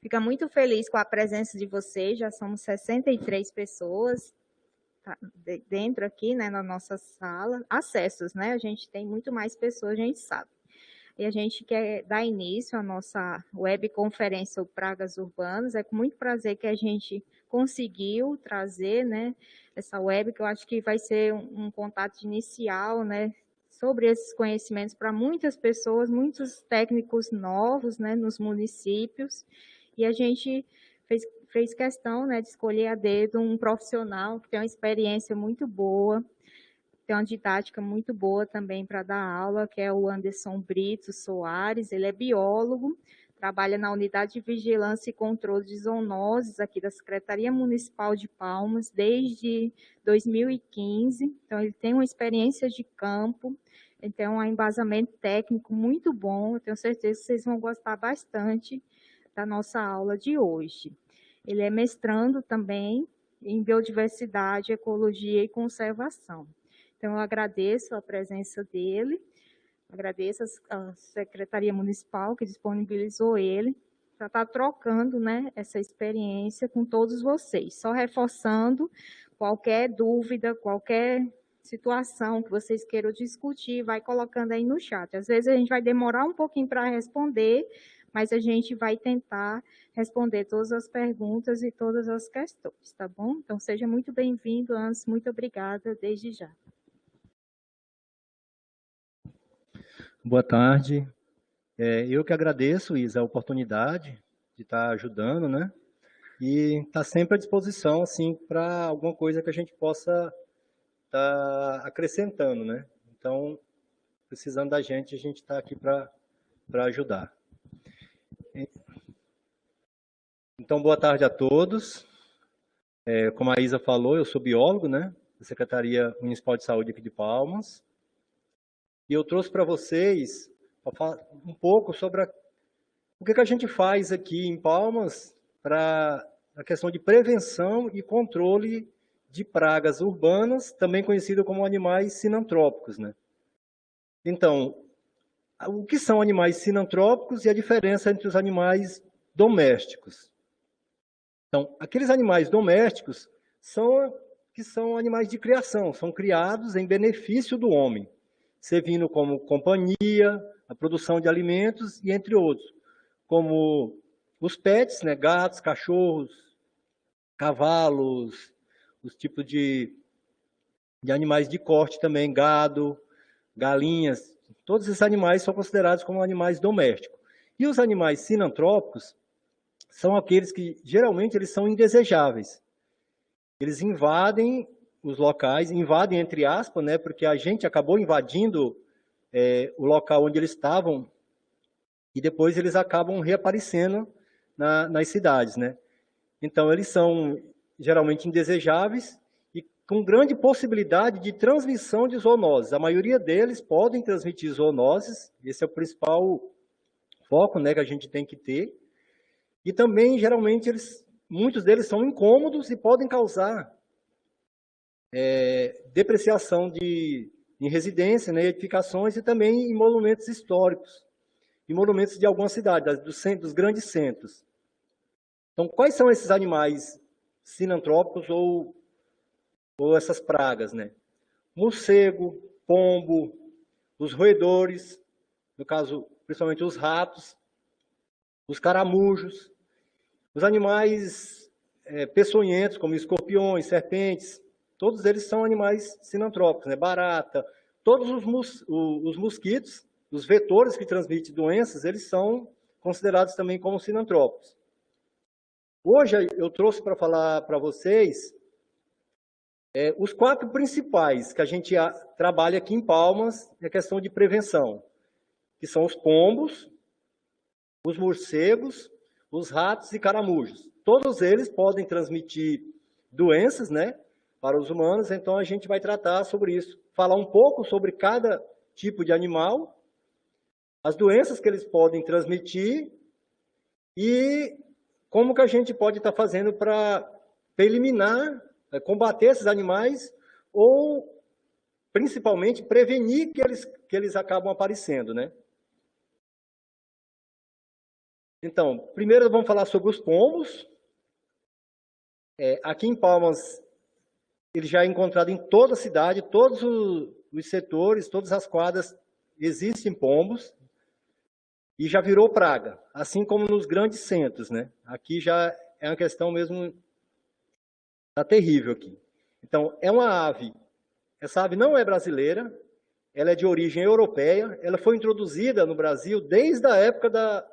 fica muito feliz com a presença de vocês, já somos 63 pessoas dentro aqui, né, na nossa sala. Acessos, né? A gente tem muito mais pessoas, a gente sabe. E a gente quer dar início à nossa webconferência sobre pragas urbanas. É com muito prazer que a gente conseguiu trazer, né, essa web, que eu acho que vai ser um contato inicial, né, sobre esses conhecimentos para muitas pessoas, muitos técnicos novos, né, nos municípios. E a gente fez questão, né, de escolher a dedo um profissional que tem uma experiência muito boa, tem uma didática muito boa também para dar aula, que é o Anderson Brito Soares. Ele é biólogo, trabalha na Unidade de Vigilância e Controle de Zoonoses aqui da Secretaria Municipal de Palmas desde 2015. Então, ele tem uma experiência de campo, ele tem um embasamento técnico muito bom. Eu tenho certeza que vocês vão gostar bastante da nossa aula de hoje. Ele é mestrando também em Biodiversidade, Ecologia e Conservação. Então, eu agradeço a presença dele, agradeço a Secretaria Municipal que disponibilizou ele para estar trocando, né, essa experiência com todos vocês. Só reforçando, qualquer dúvida, qualquer situação que vocês queiram discutir, vai colocando aí no chat. Às vezes a gente vai demorar um pouquinho para responder, mas a gente vai tentar responder todas as perguntas e todas as questões, tá bom? Então, seja muito bem-vindo, Hans, muito obrigada desde já. Boa tarde. Eu que agradeço, Isa, a oportunidade de estar ajudando, né? E estar sempre à disposição, assim, para alguma coisa que a gente possa estar acrescentando, né? Então, precisando da gente, a gente está aqui para ajudar. Então, boa tarde a todos. Como a Isa falou, eu sou biólogo, né? Da Secretaria Municipal de Saúde aqui de Palmas. E eu trouxe para vocês um pouco sobre o que a gente faz aqui em Palmas para a questão de prevenção e controle de pragas urbanas, também conhecido como animais sinantrópicos, né? Então, o que são animais sinantrópicos e a diferença entre os animais domésticos? Então, aqueles animais domésticos são animais de criação, são criados em benefício do homem, servindo como companhia, a produção de alimentos e entre outros, como os pets, né, gatos, cachorros, cavalos, os tipos de animais de corte também, gado, galinhas, todos esses animais são considerados como animais domésticos. E os animais sinantrópicos são aqueles que, geralmente, eles são indesejáveis. Eles invadem os locais, invadem entre aspas, né, porque a gente acabou invadindo o local onde eles estavam e depois eles acabam reaparecendo nas cidades, né? Então, eles são geralmente indesejáveis e com grande possibilidade de transmissão de zoonoses. A maioria deles podem transmitir zoonoses, esse é o principal foco, né, que a gente tem que ter. E também, geralmente, muitos deles são incômodos e podem causar depreciação em residência, né, edificações e também em monumentos históricos, em monumentos de algumas cidades, dos grandes centros. Então, quais são esses animais sinantrópicos ou essas pragas, né? Morcego, pombo, os roedores, no caso, principalmente os ratos, os caramujos, os animais peçonhentos, como escorpiões, serpentes, todos eles são animais sinantrópicos, né? Barata, todos os mosquitos, os vetores que transmitem doenças, eles são considerados também como sinantrópicos. Hoje eu trouxe para falar para vocês os 4 principais que a gente trabalha aqui em Palmas na questão de prevenção, que são os pombos, os morcegos, os ratos e caramujos. Todos eles podem transmitir doenças, né, para os humanos, então a gente vai tratar sobre isso, falar um pouco sobre cada tipo de animal, as doenças que eles podem transmitir e como que a gente pode estar fazendo para eliminar, combater esses animais ou, principalmente, prevenir que eles acabam aparecendo, né? Então, primeiro vamos falar sobre os pombos. Aqui em Palmas, ele já é encontrado em toda a cidade, todos os setores, todas as quadras existem pombos e já virou praga, assim como nos grandes centros, né? Aqui já é uma questão mesmo, tá terrível aqui. Então, é uma ave, essa ave não é brasileira, ela é de origem europeia, ela foi introduzida no Brasil desde a época da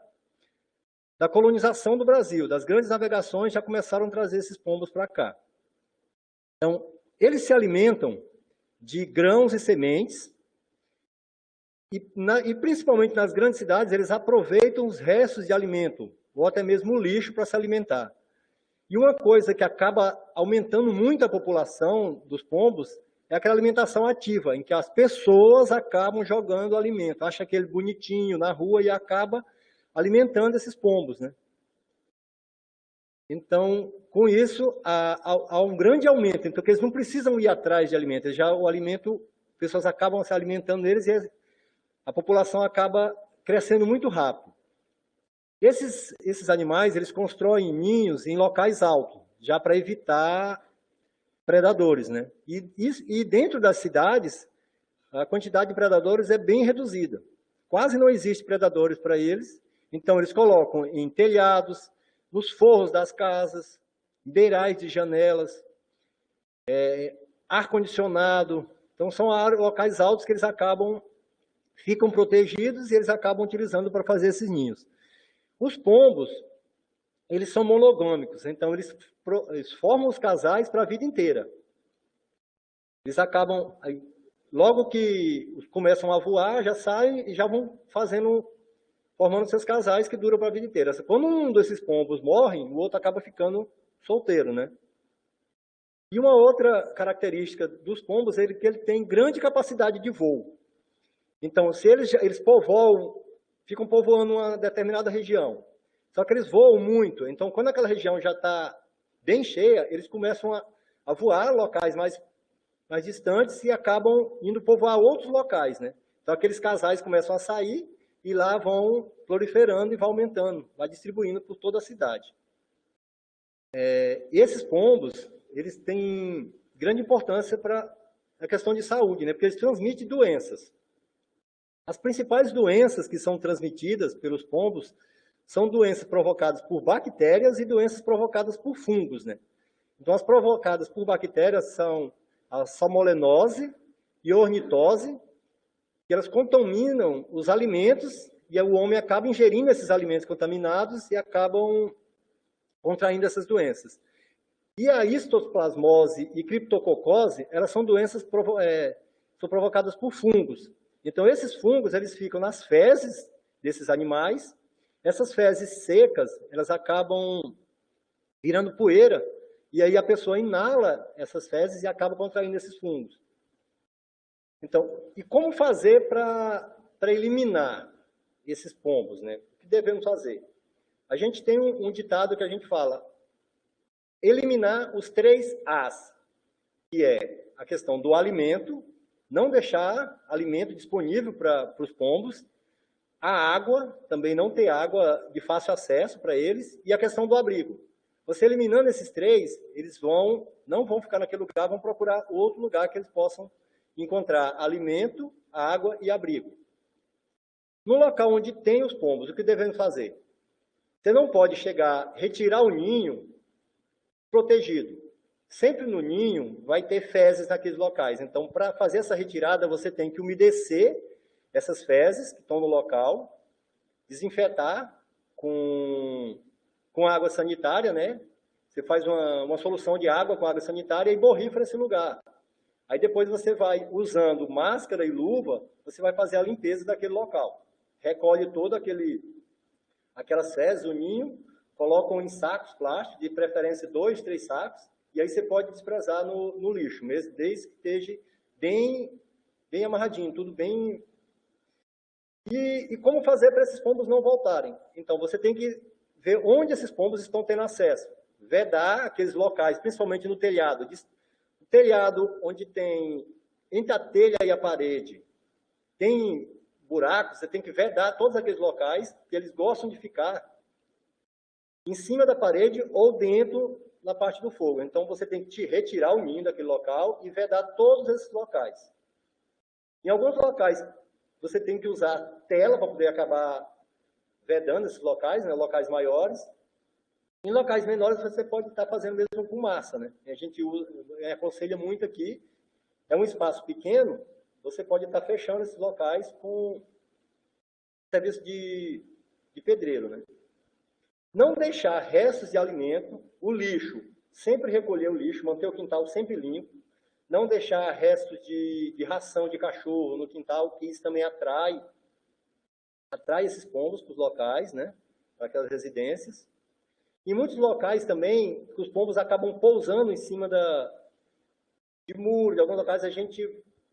colonização do Brasil, das grandes navegações já começaram a trazer esses pombos para cá. Então, eles se alimentam de grãos e sementes, e principalmente nas grandes cidades, eles aproveitam os restos de alimento, ou até mesmo o lixo para se alimentar. E uma coisa que acaba aumentando muito a população dos pombos é aquela alimentação ativa, em que as pessoas acabam jogando alimento, acha aquele bonitinho na rua e acaba alimentando esses pombos, né? Então, com isso, há um grande aumento, então, porque eles não precisam ir atrás de alimento, já o alimento, pessoas acabam se alimentando deles e a população acaba crescendo muito rápido. Esses animais, eles constroem ninhos em locais altos, já para evitar predadores, né? E dentro das cidades, a quantidade de predadores é bem reduzida. Quase não existe predadores para eles, então eles colocam em telhados, nos forros das casas, beirais de janelas, ar-condicionado. Então, são locais altos que eles ficam protegidos e eles acabam utilizando para fazer esses ninhos. Os pombos, eles são monogâmicos, então eles formam os casais para a vida inteira. Eles acabam, logo que começam a voar, já saem e já vão formando seus casais que duram para a vida inteira. Quando um desses pombos morre, o outro acaba ficando solteiro, né? E uma outra característica dos pombos é que ele tem grande capacidade de voo. Então, se eles ficam povoando uma determinada região, só que eles voam muito, então quando aquela região já está bem cheia, eles começam a voar locais mais distantes e acabam indo povoar outros locais, né? Então aqueles casais começam a sair e lá vão proliferando e vai aumentando, vai distribuindo por toda a cidade. E esses pombos, eles têm grande importância para a questão de saúde, né? Porque eles transmitem doenças. As principais doenças que são transmitidas pelos pombos são doenças provocadas por bactérias e doenças provocadas por fungos, né? Então, as provocadas por bactérias são a salmonelose e a ornitose, que elas contaminam os alimentos e o homem acaba ingerindo esses alimentos contaminados e acabam contraindo essas doenças. E a histoplasmose e criptococose, elas são doenças são provocadas por fungos. Então, esses fungos, eles ficam nas fezes desses animais. Essas fezes secas, elas acabam virando poeira, e aí a pessoa inala essas fezes e acaba contraindo esses fungos. Então, e como fazer para eliminar esses pombos, né? O que devemos fazer? A gente tem um ditado que a gente fala, eliminar os 3 As, que é a questão do alimento, não deixar alimento disponível para os pombos, a água, também não ter água de fácil acesso para eles, e a questão do abrigo. Você eliminando esses 3, eles não vão ficar naquele lugar, vão procurar outro lugar que eles possam encontrar alimento, água e abrigo. No local onde tem os pombos, o que devemos fazer? Você não pode retirar o ninho protegido. Sempre no ninho vai ter fezes naqueles locais. Então, para fazer essa retirada, você tem que umedecer essas fezes que estão no local, desinfetar com água sanitária, né? Você faz uma solução de água com água sanitária e borrifa esse lugar. Aí depois você vai, usando máscara e luva, você vai fazer a limpeza daquele local. Recolhe todo aquelas fezes, o ninho, colocam em sacos plásticos, de preferência 2, 3 sacos, e aí você pode desprezar no lixo, mesmo desde que esteja bem amarradinho, tudo bem. E como fazer para esses pombos não voltarem? Então, você tem que ver onde esses pombos estão tendo acesso. Vedar aqueles locais, principalmente no telhado. O telhado onde tem, entre a telha e a parede, tem buracos, você tem que vedar todos aqueles locais que eles gostam de ficar em cima da parede ou dentro na parte do fogo. Então, você tem que retirar o ninho daquele local e vedar todos esses locais. Em alguns locais, você tem que usar tela para poder acabar vedando esses locais, né, locais maiores. Em locais menores, você pode estar fazendo mesmo com massa, né? A gente aconselha muito aqui, é um espaço pequeno, você pode estar fechando esses locais com serviço de pedreiro, né? Não deixar restos de alimento, o lixo, sempre recolher o lixo, manter o quintal sempre limpo, não deixar restos de ração de cachorro no quintal, que isso também atrai esses pombos para os locais, né? Para aquelas residências. Em muitos locais também, os pombos acabam pousando em cima de muro, de alguns locais, o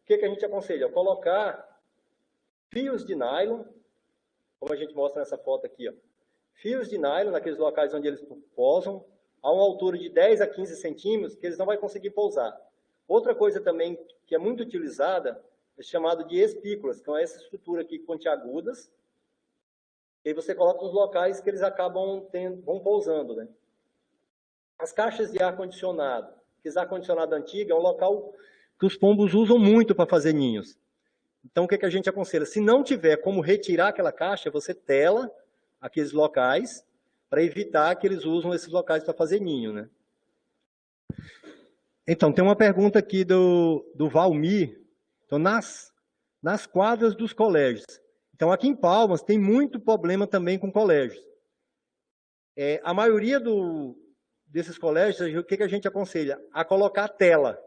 que a gente aconselha? Colocar fios de nylon, como a gente mostra nessa foto aqui, ó. Fios de nylon naqueles locais onde eles pousam, a uma altura de 10 a 15 centímetros, que eles não vão conseguir pousar. Outra coisa também que é muito utilizada é chamado de espículas, que é essa estrutura aqui pontiagudas, e aí você coloca nos locais que eles vão pousando, né? As caixas de ar-condicionado, aqueles ar-condicionado antigo, é um local que os pombos usam muito para fazer ninhos. Então, o que a gente aconselha? Se não tiver como retirar aquela caixa, você tela aqueles locais para evitar que eles usem esses locais para fazer ninho, né? Então, tem uma pergunta aqui do Valmir. Então, nas quadras dos colégios. Então, aqui em Palmas, tem muito problema também com colégios. A maioria desses colégios, o que a gente aconselha? A colocar tela.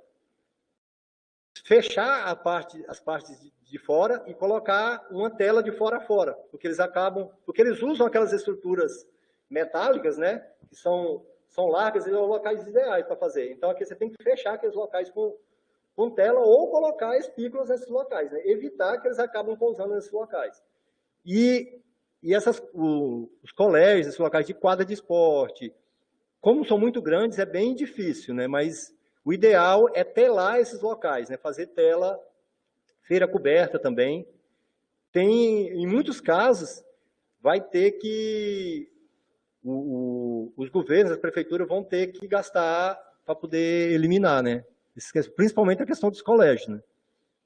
Fechar as partes de fora e colocar uma tela de fora a fora. Porque eles usam aquelas estruturas metálicas, né? Que são largas e são locais ideais para fazer. Então, aqui você tem que fechar aqueles locais com tela ou colocar espículas nesses locais, né? Evitar que eles acabem pousando nesses locais. E os colégios, esses locais de quadra de esporte, como são muito grandes, é bem difícil, né? Mas o ideal é telar esses locais, né? Fazer tela, feira coberta também. Em muitos casos, vai ter que os governos, as prefeituras vão ter que gastar para poder eliminar, né? Principalmente a questão dos colégios, né?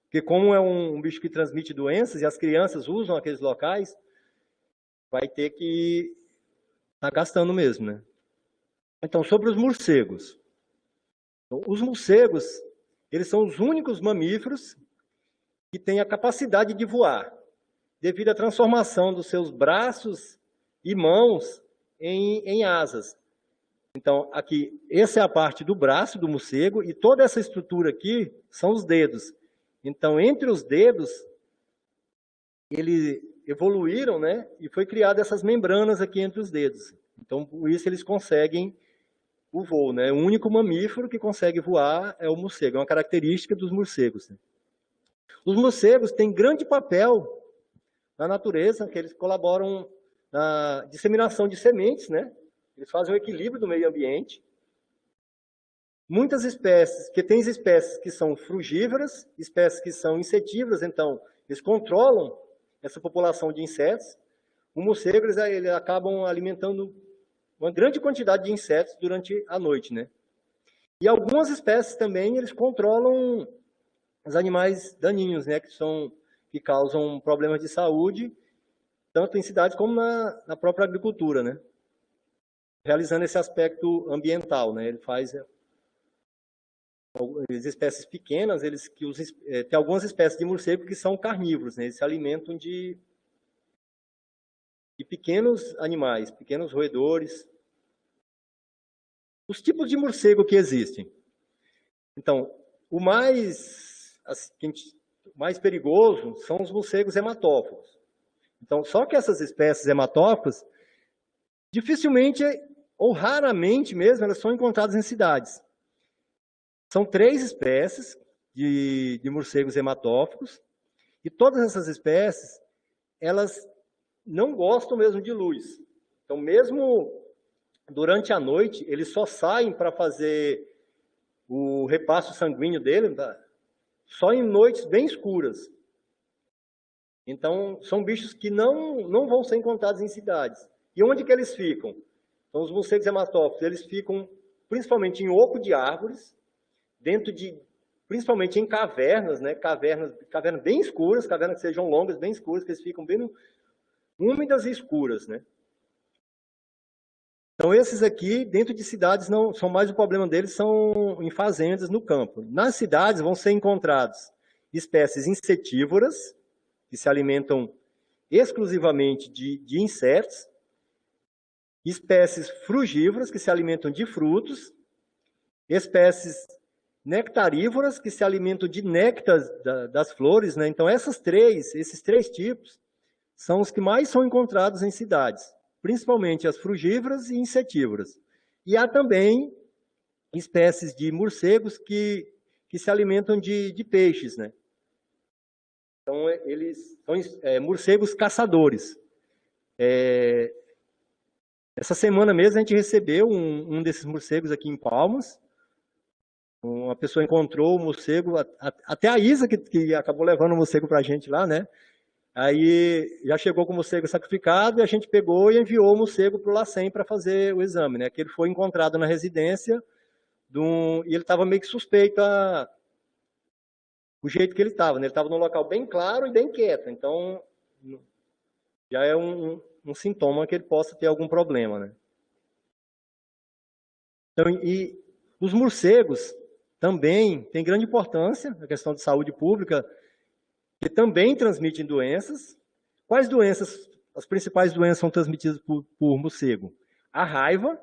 Porque como é um bicho que transmite doenças e as crianças usam aqueles locais, vai ter que estar gastando mesmo, né? Então, sobre os morcegos. Os morcegos, eles são os únicos mamíferos que têm a capacidade de voar, devido à transformação dos seus braços e mãos em asas. Então, aqui, essa é a parte do braço do morcego e toda essa estrutura aqui são os dedos. Então, entre os dedos, eles evoluíram, né? E foi criada essas membranas aqui entre os dedos. Então, por isso eles conseguem o voo, né? O único mamífero que consegue voar é o morcego, é uma característica dos morcegos, né? Os morcegos têm grande papel na natureza, que eles colaboram na disseminação de sementes, né? Eles fazem o equilíbrio do meio ambiente. Muitas espécies, que tem espécies que são frugívoras, espécies que são insetívoras, então eles controlam essa população de insetos. O morcego, eles acabam alimentando uma grande quantidade de insetos durante a noite, né? E algumas espécies também, eles controlam os animais daninhos, né? Que causam problemas de saúde, tanto em cidades como na própria agricultura, né? Realizando esse aspecto ambiental, né? Ele faz as espécies pequenas, tem algumas espécies de morcego que são carnívoros, né? Eles se alimentam de pequenos animais, pequenos roedores. Os tipos de morcego que existem. Então, o mais perigoso são os morcegos hematófagos. Então, só que essas espécies hematófagas, dificilmente ou raramente mesmo, elas são encontradas em cidades. São 3 espécies de morcegos hematófagos, e todas essas espécies, elas não gostam mesmo de luz. Então, mesmo durante a noite, eles só saem para fazer o repasto sanguíneo dele, só em noites bem escuras. Então, são bichos que não vão ser encontrados em cidades. E onde que eles ficam? Então, os morcegos hematófagos, eles ficam principalmente em oco de árvores, principalmente em cavernas, né? Cavernas bem escuras, cavernas que sejam longas, bem escuras, que eles ficam bem úmidas e escuras, né? Então, esses aqui, dentro de cidades, não são mais o problema deles, são em fazendas, no campo. Nas cidades vão ser encontrados espécies insetívoras, que se alimentam exclusivamente de insetos, espécies frugívoras, que se alimentam de frutos, espécies nectarívoras, que se alimentam de néctar das flores, né? Então, esses três tipos são os que mais são encontrados em cidades, principalmente as frugívoras e insetívoras. E há também espécies de morcegos que se alimentam de peixes, né? Então, eles são morcegos caçadores. Essa semana mesmo a gente recebeu um desses morcegos aqui em Palmas. Uma pessoa encontrou o morcego, até a Isa que acabou levando o morcego para a gente lá, né? Aí já chegou com o morcego sacrificado e a gente pegou e enviou o morcego para o LACEN para fazer o exame, né? Que ele foi encontrado na residência e ele estava meio que suspeito o jeito que ele estava, né? Ele estava num local bem claro e bem quieto, então já é um sintoma que ele possa ter algum problema, né? Então, e os morcegos também têm grande importância na questão de saúde pública, que também transmitem doenças. Quais doenças, as principais doenças são transmitidas por morcego? A raiva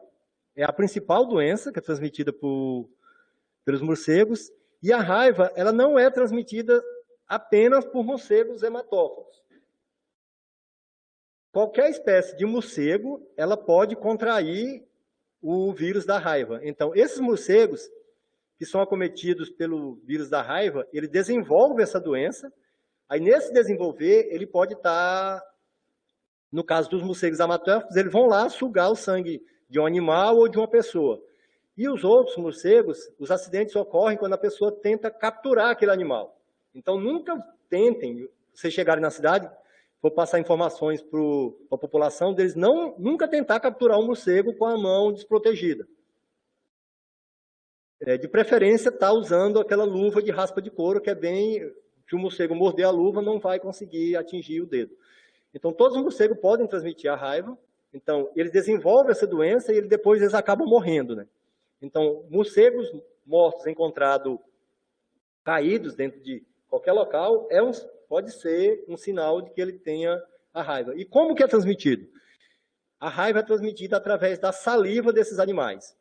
é a principal doença que é transmitida pelos morcegos, e a raiva ela não é transmitida apenas por morcegos hematófagos. Qualquer espécie de morcego, ela pode contrair o vírus da raiva. Então, esses morcegos que são acometidos pelo vírus da raiva, ele desenvolve essa doença. Aí, nesse desenvolver, ele pode estar, no caso dos morcegos hematófagos, eles vão lá sugar o sangue de um animal ou de uma pessoa. E os outros morcegos, os acidentes ocorrem quando a pessoa tenta capturar aquele animal. Então, nunca tentem, vocês chegarem na cidade, vou passar informações para a população, deles nunca tentar capturar um morcego com a mão desprotegida. De preferência, tá usando aquela luva de raspa de couro, que é bem... Se o morcego morder a luva, não vai conseguir atingir o dedo. Então, todos os morcegos podem transmitir a raiva. Então, eles desenvolvem essa doença e depois eles acabam morrendo, né? Então, morcegos mortos encontrados caídos dentro de qualquer local pode ser um sinal de que ele tenha a raiva. E como que é transmitido? A raiva é transmitida através da saliva desses animais.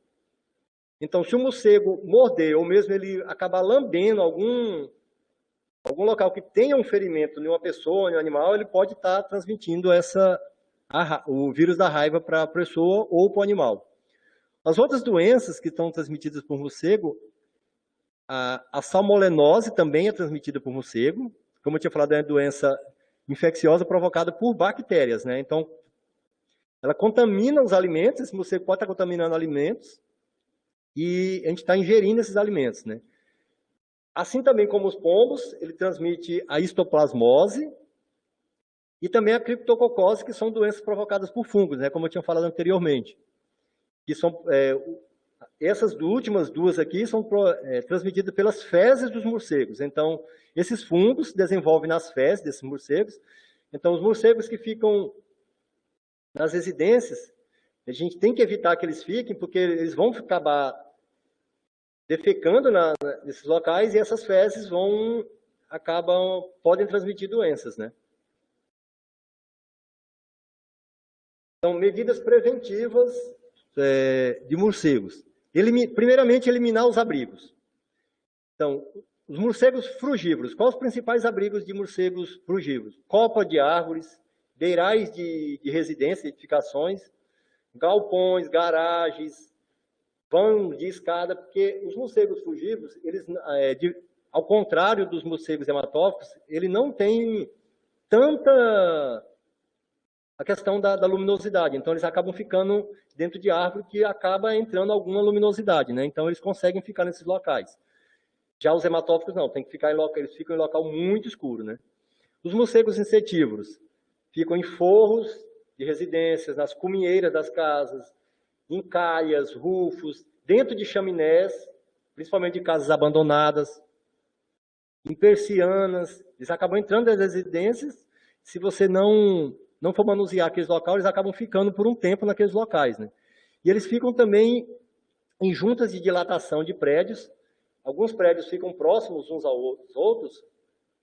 Então, se o morcego morder, ou mesmo ele acabar lambendo algum local que tenha um ferimento em uma pessoa, em um animal, ele pode estar transmitindo o vírus da raiva para a pessoa ou para o animal. As outras doenças que estão transmitidas por morcego, a salmonelose também é transmitida por morcego. Como eu tinha falado, é uma doença infecciosa provocada por bactérias, né? Então, ela contamina os alimentos, esse morcego pode estar contaminando alimentos, e a gente está ingerindo esses alimentos, né? Assim também como os pombos, ele transmite a histoplasmose e também a criptococose, que são doenças provocadas por fungos, né? Como eu tinha falado anteriormente. Que são, essas últimas duas aqui são transmitidas pelas fezes dos morcegos. Então, esses fungos se desenvolvem nas fezes desses morcegos. Então, os morcegos que ficam nas residências, a gente tem que evitar que eles fiquem, porque eles vão acabar defecando nesses locais e essas fezes podem transmitir doenças, né? Então, medidas preventivas de morcegos. Primeiramente, eliminar os abrigos. Então, os morcegos frugívoros. Quais os principais abrigos de morcegos frugívoros? Copa de árvores, beirais de residência, edificações, galpões, garagens, vãos de escada, porque os morcegos frugívoros, ao contrário dos morcegos hematófagos, ele não tem tanta a questão da luminosidade. Então, eles acabam ficando dentro de árvore que acaba entrando alguma luminosidade, né? Então, eles conseguem ficar nesses locais. Já os hematófagos não, eles ficam em local muito escuro, né? Os morcegos insetívoros ficam em forros de residências, nas cuminheiras das casas, em calhas, rufos, dentro de chaminés, principalmente de casas abandonadas, em persianas. Eles acabam entrando nas residências. Se você não for manusear aqueles locais, eles acabam ficando por um tempo naqueles locais, né? E eles ficam também em juntas de dilatação de prédios. Alguns prédios ficam próximos uns aos outros,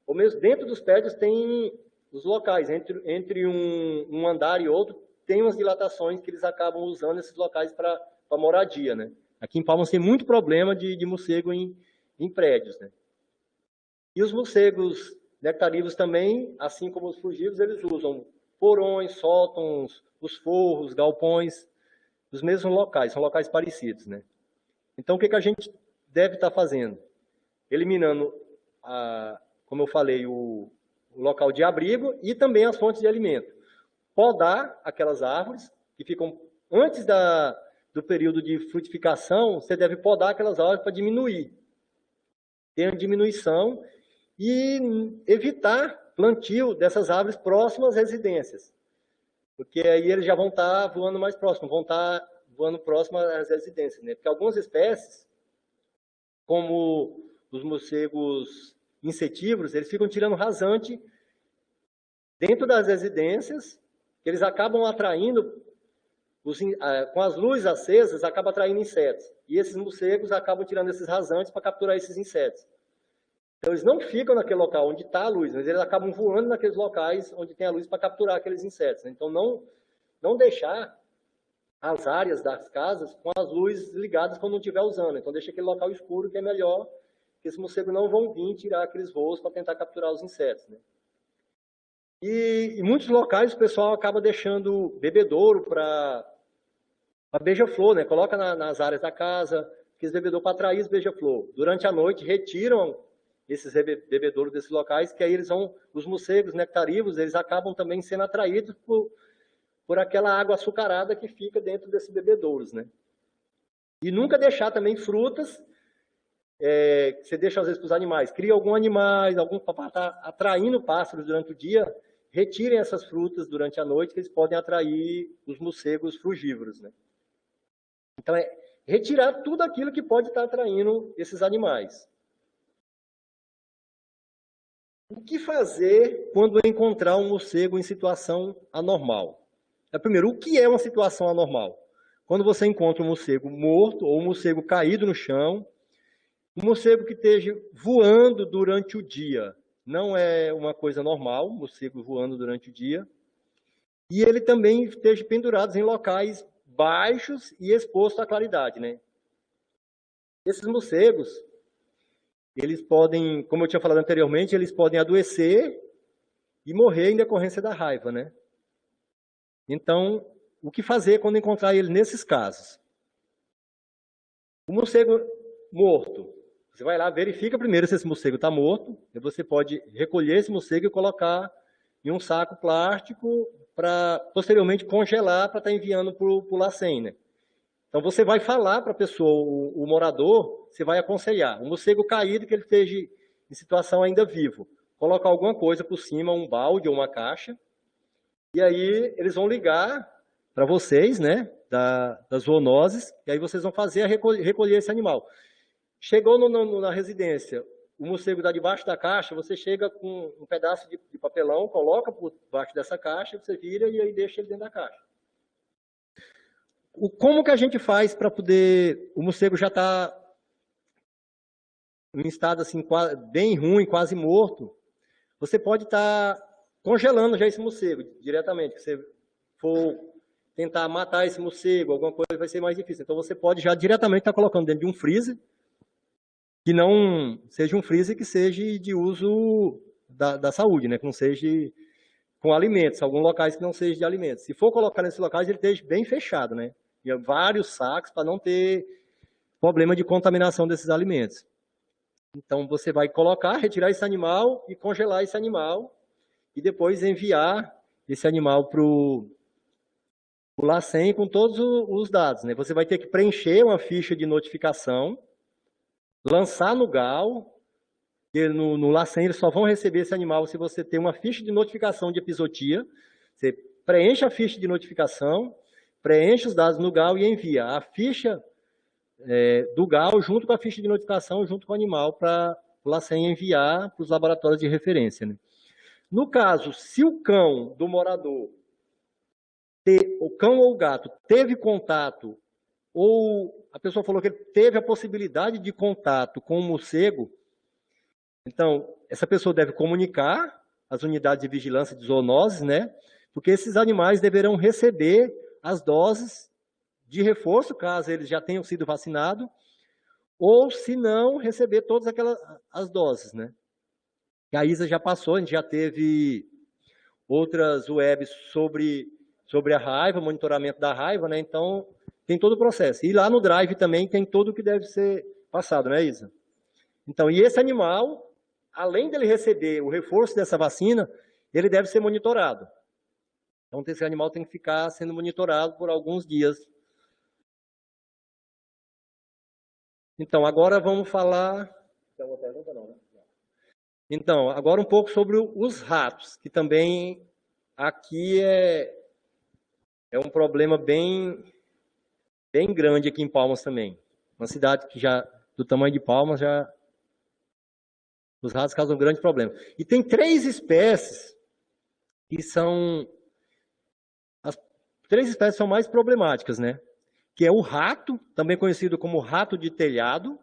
ou mesmo dentro dos prédios tem os locais, entre um andar e outro, tem umas dilatações que eles acabam usando esses locais para moradia, né? Aqui em Palmas tem muito problema de morcego em prédios, né? E os morcegos nectarívoros também, assim como os frugívoros, eles usam porões, sótãos, os forros, galpões, os mesmos locais, são locais parecidos, né? Então, o que a gente deve estar fazendo? Eliminando, como eu falei, o local de abrigo e também as fontes de alimento. Podar aquelas árvores que ficam antes do período de frutificação, você deve podar aquelas árvores para diminuir. Ter uma diminuição e evitar plantio dessas árvores próximas às residências. Porque aí eles já vão estar voando mais próximo, vão estar voando próximo às residências, né? Porque algumas espécies, como os morcegos insetívoros, eles ficam tirando rasante dentro das residências, que eles acabam atraindo, com as luzes acesas, acabam atraindo insetos. E esses morcegos acabam tirando esses rasantes para capturar esses insetos. Então, eles não ficam naquele local onde está a luz, mas eles acabam voando naqueles locais onde tem a luz para capturar aqueles insetos, né? Então, não deixar as áreas das casas com as luzes ligadas quando não estiver usando. Então, deixa aquele local escuro, que é melhor, que esses morcegos não vão vir tirar aqueles voos para tentar capturar os insetos, né? E em muitos locais o pessoal acaba deixando bebedouro para beija-flor, né? Coloca nas áreas da casa, aqueles bebedouros para atrair os beija-flor. Durante a noite retiram esses bebedouros desses locais, que aí os morcegos nectarívoros, eles acabam também sendo atraídos por aquela água açucarada que fica dentro desses bebedouros, né? E nunca deixar também frutas, que você deixa às vezes para os animais. Cria algum para estar atraindo pássaros durante o dia, retirem essas frutas durante a noite, que eles podem atrair os morcegos frugívoros, né? Então, é retirar tudo aquilo que pode estar atraindo esses animais. O que fazer quando encontrar um morcego em situação anormal? Primeiro, o que é uma situação anormal? Quando você encontra um morcego morto ou um morcego caído no chão, um morcego que esteja voando durante o dia. Não é uma coisa normal, um morcego voando durante o dia. E ele também esteja pendurado em locais baixos e exposto à claridade, né? Esses morcegos, eles podem, como eu tinha falado anteriormente, eles podem adoecer e morrer em decorrência da raiva, né? Então, o que fazer quando encontrar ele nesses casos? O morcego morto, você vai lá, verifica primeiro se esse morcego está morto, e você pode recolher esse morcego e colocar em um saco plástico para, posteriormente, congelar para estar enviando para o LACEN, né? Então, você vai falar para a pessoa, o morador, você vai aconselhar. Um morcego caído, que ele esteja em situação ainda vivo, colocar alguma coisa por cima, um balde ou uma caixa, e aí eles vão ligar para vocês, né, das zoonoses, e aí vocês vão fazer recolher esse animal. Chegou na residência, o morcego está debaixo da caixa, você chega com um pedaço de papelão, coloca por baixo dessa caixa, você vira e aí deixa ele dentro da caixa. Como que a gente faz para poder... O morcego já está em estado assim, bem ruim, quase morto. Você pode estar congelando já esse morcego diretamente. Se você for tentar matar esse morcego, alguma coisa vai ser mais difícil. Então você pode já diretamente estar colocando dentro de um freezer, que não seja um freezer que seja de uso da saúde, né? Que não seja com alimentos, alguns locais que não seja de alimentos. Se for colocar nesses locais, ele esteja bem fechado, né? E vários sacos para não ter problema de contaminação desses alimentos. Então você vai colocar, retirar esse animal e congelar esse animal e depois enviar esse animal para o LACEN com todos os dados, né? Você vai ter que preencher uma ficha de notificação, lançar no GAL, e no LACEN eles só vão receber esse animal se você tem uma ficha de notificação de epizootia. Você preenche a ficha de notificação, preenche os dados no GAL e envia a ficha do GAL junto com a ficha de notificação, junto com o animal, para o LACEN enviar para os laboratórios de referência, né? No caso, se o cão do morador, o cão ou o gato, teve contato, ou a pessoa falou que ele teve a possibilidade de contato com o morcego, então, essa pessoa deve comunicar às unidades de vigilância de zoonoses, né? Porque esses animais deverão receber as doses de reforço, caso eles já tenham sido vacinados, ou, se não, receber todas as doses, né? E a Isa já passou, a gente já teve outras webs sobre a raiva, monitoramento da raiva, né? Então, tem todo o processo. E lá no Drive também tem tudo o que deve ser passado, né, Isa? Então, e esse animal, além dele receber o reforço dessa vacina, ele deve ser monitorado. Então, esse animal tem que ficar sendo monitorado por alguns dias. Então, agora vamos falar... Tem alguma pergunta? Não, né? Então, agora um pouco sobre os ratos, que também aqui é um problema bem grande aqui em Palmas também. Uma cidade que já, do tamanho de Palmas, já os ratos causam um grande problema. E tem 3 espécies que são... As 3 espécies são mais problemáticas, né? Que é o rato, também conhecido como rato de telhado,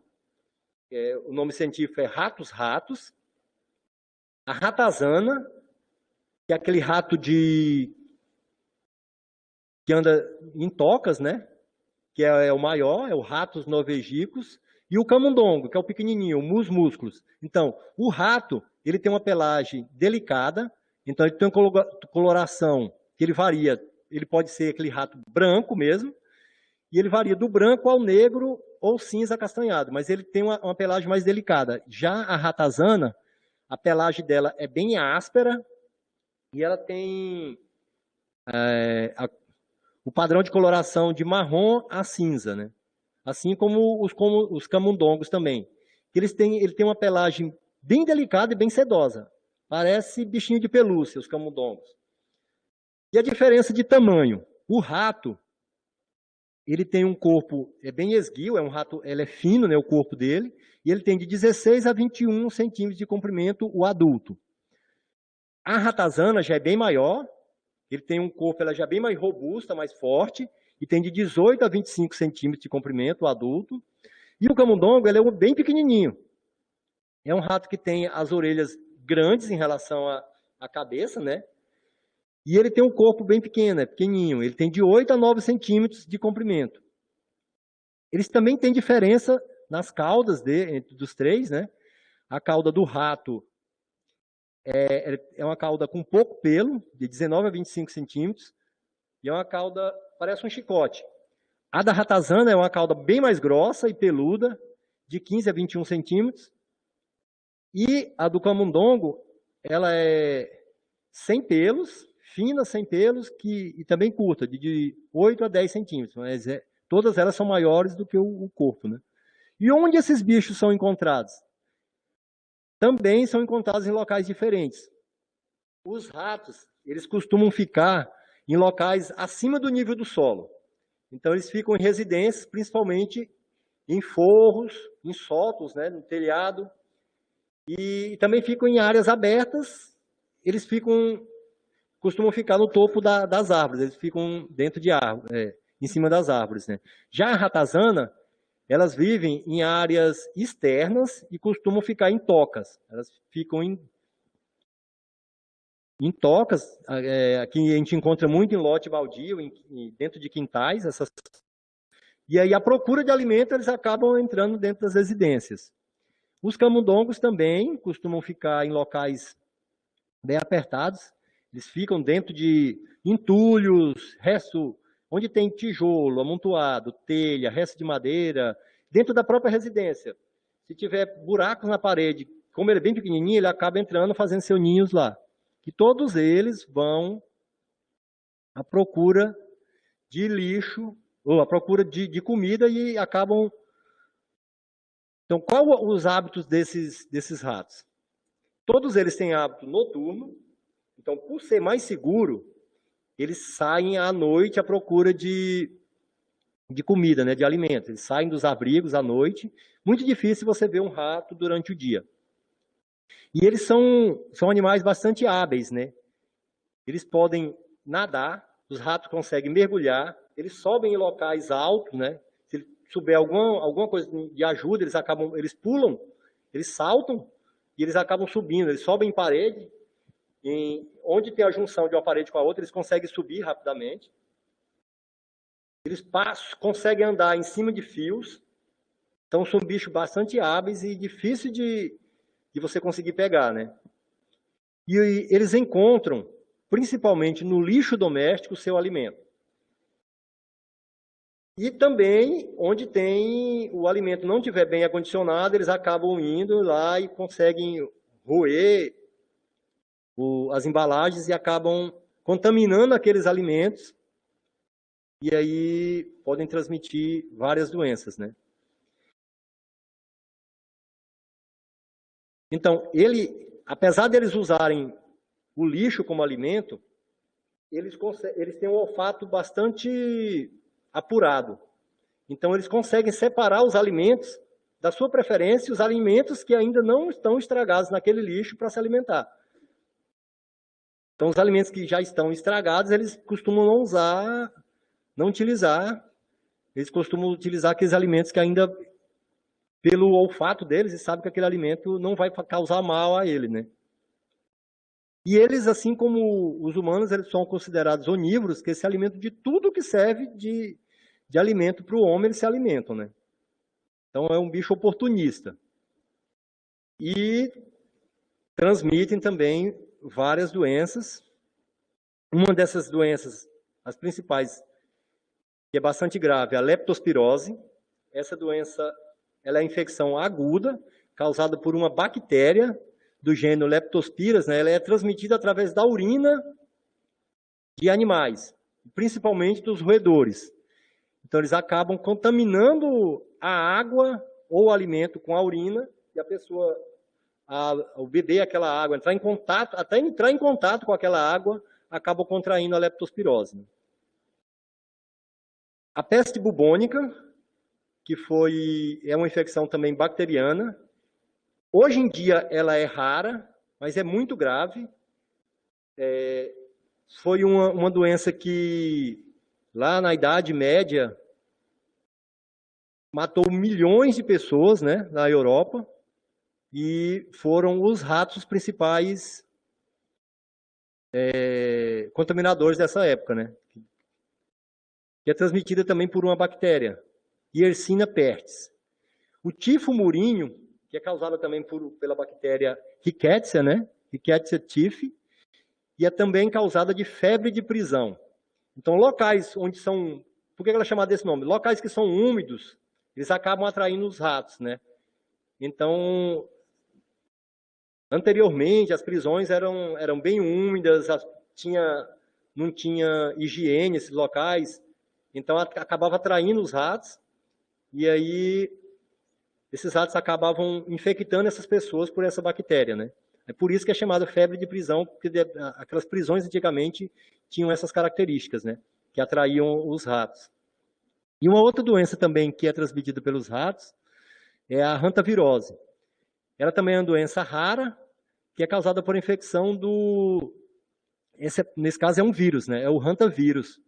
o nome científico é ratus. A ratazana, que é aquele rato que anda em tocas, né? Que é o maior, é o ratus norvegicus, e o camundongo, que é o pequenininho, o mus musculus. Então, o rato, ele tem uma pelagem delicada, então ele tem uma coloração que ele varia, ele pode ser aquele rato branco mesmo, e ele varia do branco ao negro ou cinza acastanhado, mas ele tem uma pelagem mais delicada. Já a ratazana, a pelagem dela é bem áspera e ela tem o padrão de coloração de marrom a cinza, né? Assim como os camundongos também. Ele tem uma pelagem bem delicada e bem sedosa. Parece bichinho de pelúcia, os camundongos. E a diferença de tamanho? O rato, ele tem um corpo bem esguio, ele é fino, né, o corpo dele, e ele tem de 16 a 21 centímetros de comprimento, o adulto. A ratazana já é bem maior, ele tem um corpo, ela já é bem mais robusta, mais forte, e tem de 18 a 25 centímetros de comprimento, o adulto. E o camundongo, ele é bem pequenininho. É um rato que tem as orelhas grandes em relação à cabeça, né? E ele tem um corpo bem pequeno, pequenininho. Ele tem de 8 a 9 centímetros de comprimento. Eles também têm diferença nas caudas dos 3, né? A cauda do rato é uma cauda com pouco pelo, de 19 a 25 centímetros, e é uma cauda, parece um chicote. A da ratazana é uma cauda bem mais grossa e peluda, de 15 a 21 centímetros, e a do camundongo, ela é sem pelos, fina, sem pelos, e também curta, de 8 a 10 centímetros, mas todas elas são maiores do que o corpo, né? E onde esses bichos são encontrados? Também são encontrados em locais diferentes. Os ratos, eles costumam ficar em locais acima do nível do solo. Então, eles ficam em residências, principalmente em forros, em sótãos, né, no telhado, e também ficam em áreas abertas. Eles costumam ficar no topo das árvores, eles ficam dentro de árvores, em cima das árvores, né? Já a ratazana, elas vivem em áreas externas e costumam ficar em tocas. Elas ficam em tocas, aqui a gente encontra muito em lote baldio, dentro de quintais, e aí a procura de alimento eles acabam entrando dentro das residências. Os camundongos também costumam ficar em locais bem apertados, eles ficam dentro de entulhos, onde tem tijolo amontoado, telha, resto de madeira, dentro da própria residência. Se tiver buracos na parede, como ele é bem pequenininho, ele acaba entrando, fazendo seus ninhos lá. E todos eles vão à procura de lixo, ou à procura de comida e acabam... Então, qual os hábitos desses ratos? Todos eles têm hábito noturno. Então, por ser mais seguro, eles saem à noite à procura de comida, né, de alimento. Eles saem dos abrigos à noite. Muito difícil você ver um rato durante o dia. E eles são animais bastante hábeis, né? Eles podem nadar, os ratos conseguem mergulhar, eles sobem em locais altos, né? Se ele souber alguma coisa de ajuda, eles pulam, eles saltam e eles acabam subindo. Eles sobem em parede, onde tem a junção de uma parede com a outra, eles conseguem subir rapidamente. Eles conseguem andar em cima de fios. Então são bichos bastante hábeis e difícil de você conseguir pegar, né? E eles encontram, principalmente no lixo doméstico, o seu alimento. E também, onde tem o alimento não estiver bem acondicionado, eles acabam indo lá e conseguem roer as embalagens e acabam contaminando aqueles alimentos. E aí podem transmitir várias doenças, né? Então, apesar de eles usarem o lixo como alimento, eles têm um olfato bastante apurado. Então, eles conseguem separar os alimentos da sua preferência e os alimentos que ainda não estão estragados naquele lixo para se alimentar. Então, os alimentos que já estão estragados, eles costumam não utilizar. Eles costumam utilizar aqueles alimentos que ainda, pelo olfato deles, eles sabem que aquele alimento não vai causar mal a ele, né? E eles, assim como os humanos, eles são considerados onívoros, que se alimentam de tudo que serve de alimento para o homem, eles se alimentam, né? Então é um bicho oportunista. E transmitem também várias doenças. Uma dessas doenças, as principais, que é bastante grave, é a leptospirose. Essa doença, ela é infecção aguda, causada por uma bactéria do gênero Leptospiras, né? Ela é transmitida através da urina de animais, principalmente dos roedores. Então, eles acabam contaminando a água ou o alimento com a urina, e a pessoa, ao beber aquela água, até entrar em contato com aquela água, acaba contraindo a leptospirose. A peste bubônica, que é uma infecção também bacteriana. Hoje em dia ela é rara, mas é muito grave. Foi uma doença que, lá na Idade Média, matou milhões de pessoas, né, na Europa, e foram os ratos os principais contaminadores dessa época, né? Que é transmitida também por uma bactéria, Yersinia pestis. O tifo murinho, que é causada também pela bactéria Rickettsia, né? Rickettsia tiffi, e é também causada de febre de prisão. Então, locais onde são... Por que ela é chamada desse nome? Locais que são úmidos, eles acabam atraindo os ratos, né? Então, anteriormente, as prisões eram bem úmidas, não tinha higiene esses locais, então acabava atraindo os ratos, e aí esses ratos acabavam infectando essas pessoas por essa bactéria, né? É por isso que é chamada febre de prisão, porque aquelas prisões antigamente tinham essas características, né? Que atraíam os ratos. E uma outra doença também que é transmitida pelos ratos é a hantavirose. Ela também é uma doença rara, que é causada por infecção nesse caso é um vírus, né? É o hantavírus.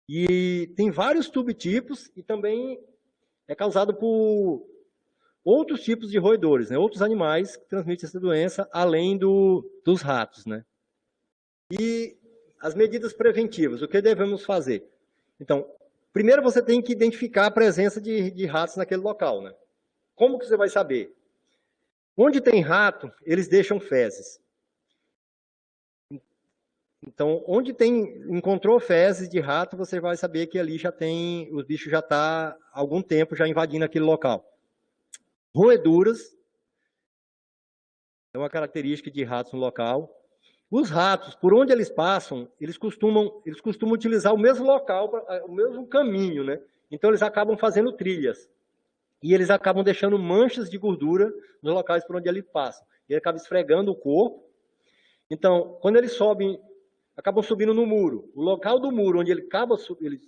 E tem vários subtipos e também é causado por outros tipos de roedores, né? Outros animais que transmitem essa doença, além dos ratos, né? E as medidas preventivas, o que devemos fazer? Então, primeiro você tem que identificar a presença de ratos naquele local, né? Como que você vai saber? Onde tem rato, eles deixam fezes. Então, onde encontrou fezes de rato, você vai saber que ali os bichos já estão há algum tempo já invadindo aquele local. Roeduras é uma característica de ratos no local. Os ratos, por onde eles passam, eles costumam utilizar o mesmo local, o mesmo caminho, né? Então, eles acabam fazendo trilhas. E eles acabam deixando manchas de gordura nos locais por onde eles passam. Ele acaba esfregando o corpo. Então, quando eles sobem acabam subindo no muro. O local do muro, onde ele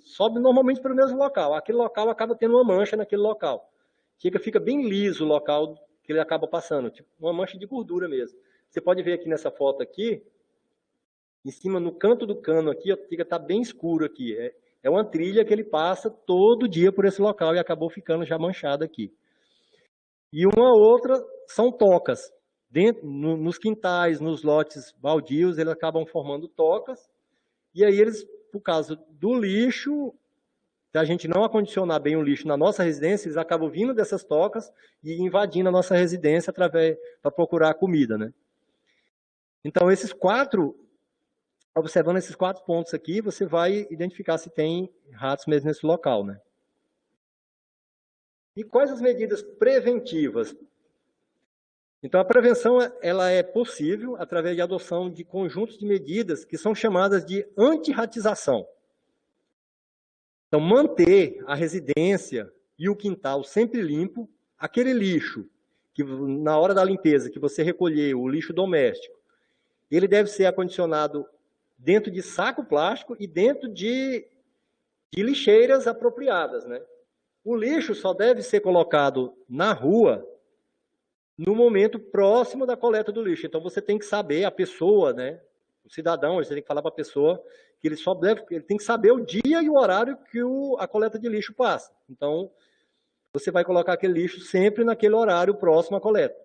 sobe normalmente para o mesmo local. Aquele local acaba tendo uma mancha naquele local. Fica bem liso o local que ele acaba passando, tipo uma mancha de gordura mesmo. Você pode ver aqui nessa foto aqui, em cima, no canto do cano aqui, tá bem escuro aqui. É uma trilha que ele passa todo dia por esse local e acabou ficando já manchado aqui. E uma outra são tocas. Nos quintais, nos lotes baldios, eles acabam formando tocas. E aí eles, por causa do lixo, se a gente não acondicionar bem o lixo na nossa residência, eles acabam vindo dessas tocas e invadindo a nossa residência para procurar comida, né? Então, observando esses 4 pontos aqui, você vai identificar se tem ratos mesmo nesse local, né? E quais as medidas preventivas? Então, a prevenção ela é possível através de adoção de conjuntos de medidas que são chamadas de antirratização. Então, manter a residência e o quintal sempre limpo, aquele lixo que na hora da limpeza que você recolher, o lixo doméstico, ele deve ser acondicionado dentro de saco plástico e dentro de lixeiras apropriadas, né? O lixo só deve ser colocado na rua no momento próximo da coleta do lixo. Então, você tem que saber, a pessoa, né? O cidadão, você tem que falar para a pessoa que ele tem que saber o dia e o horário que a coleta de lixo passa. Então, você vai colocar aquele lixo sempre naquele horário próximo à coleta.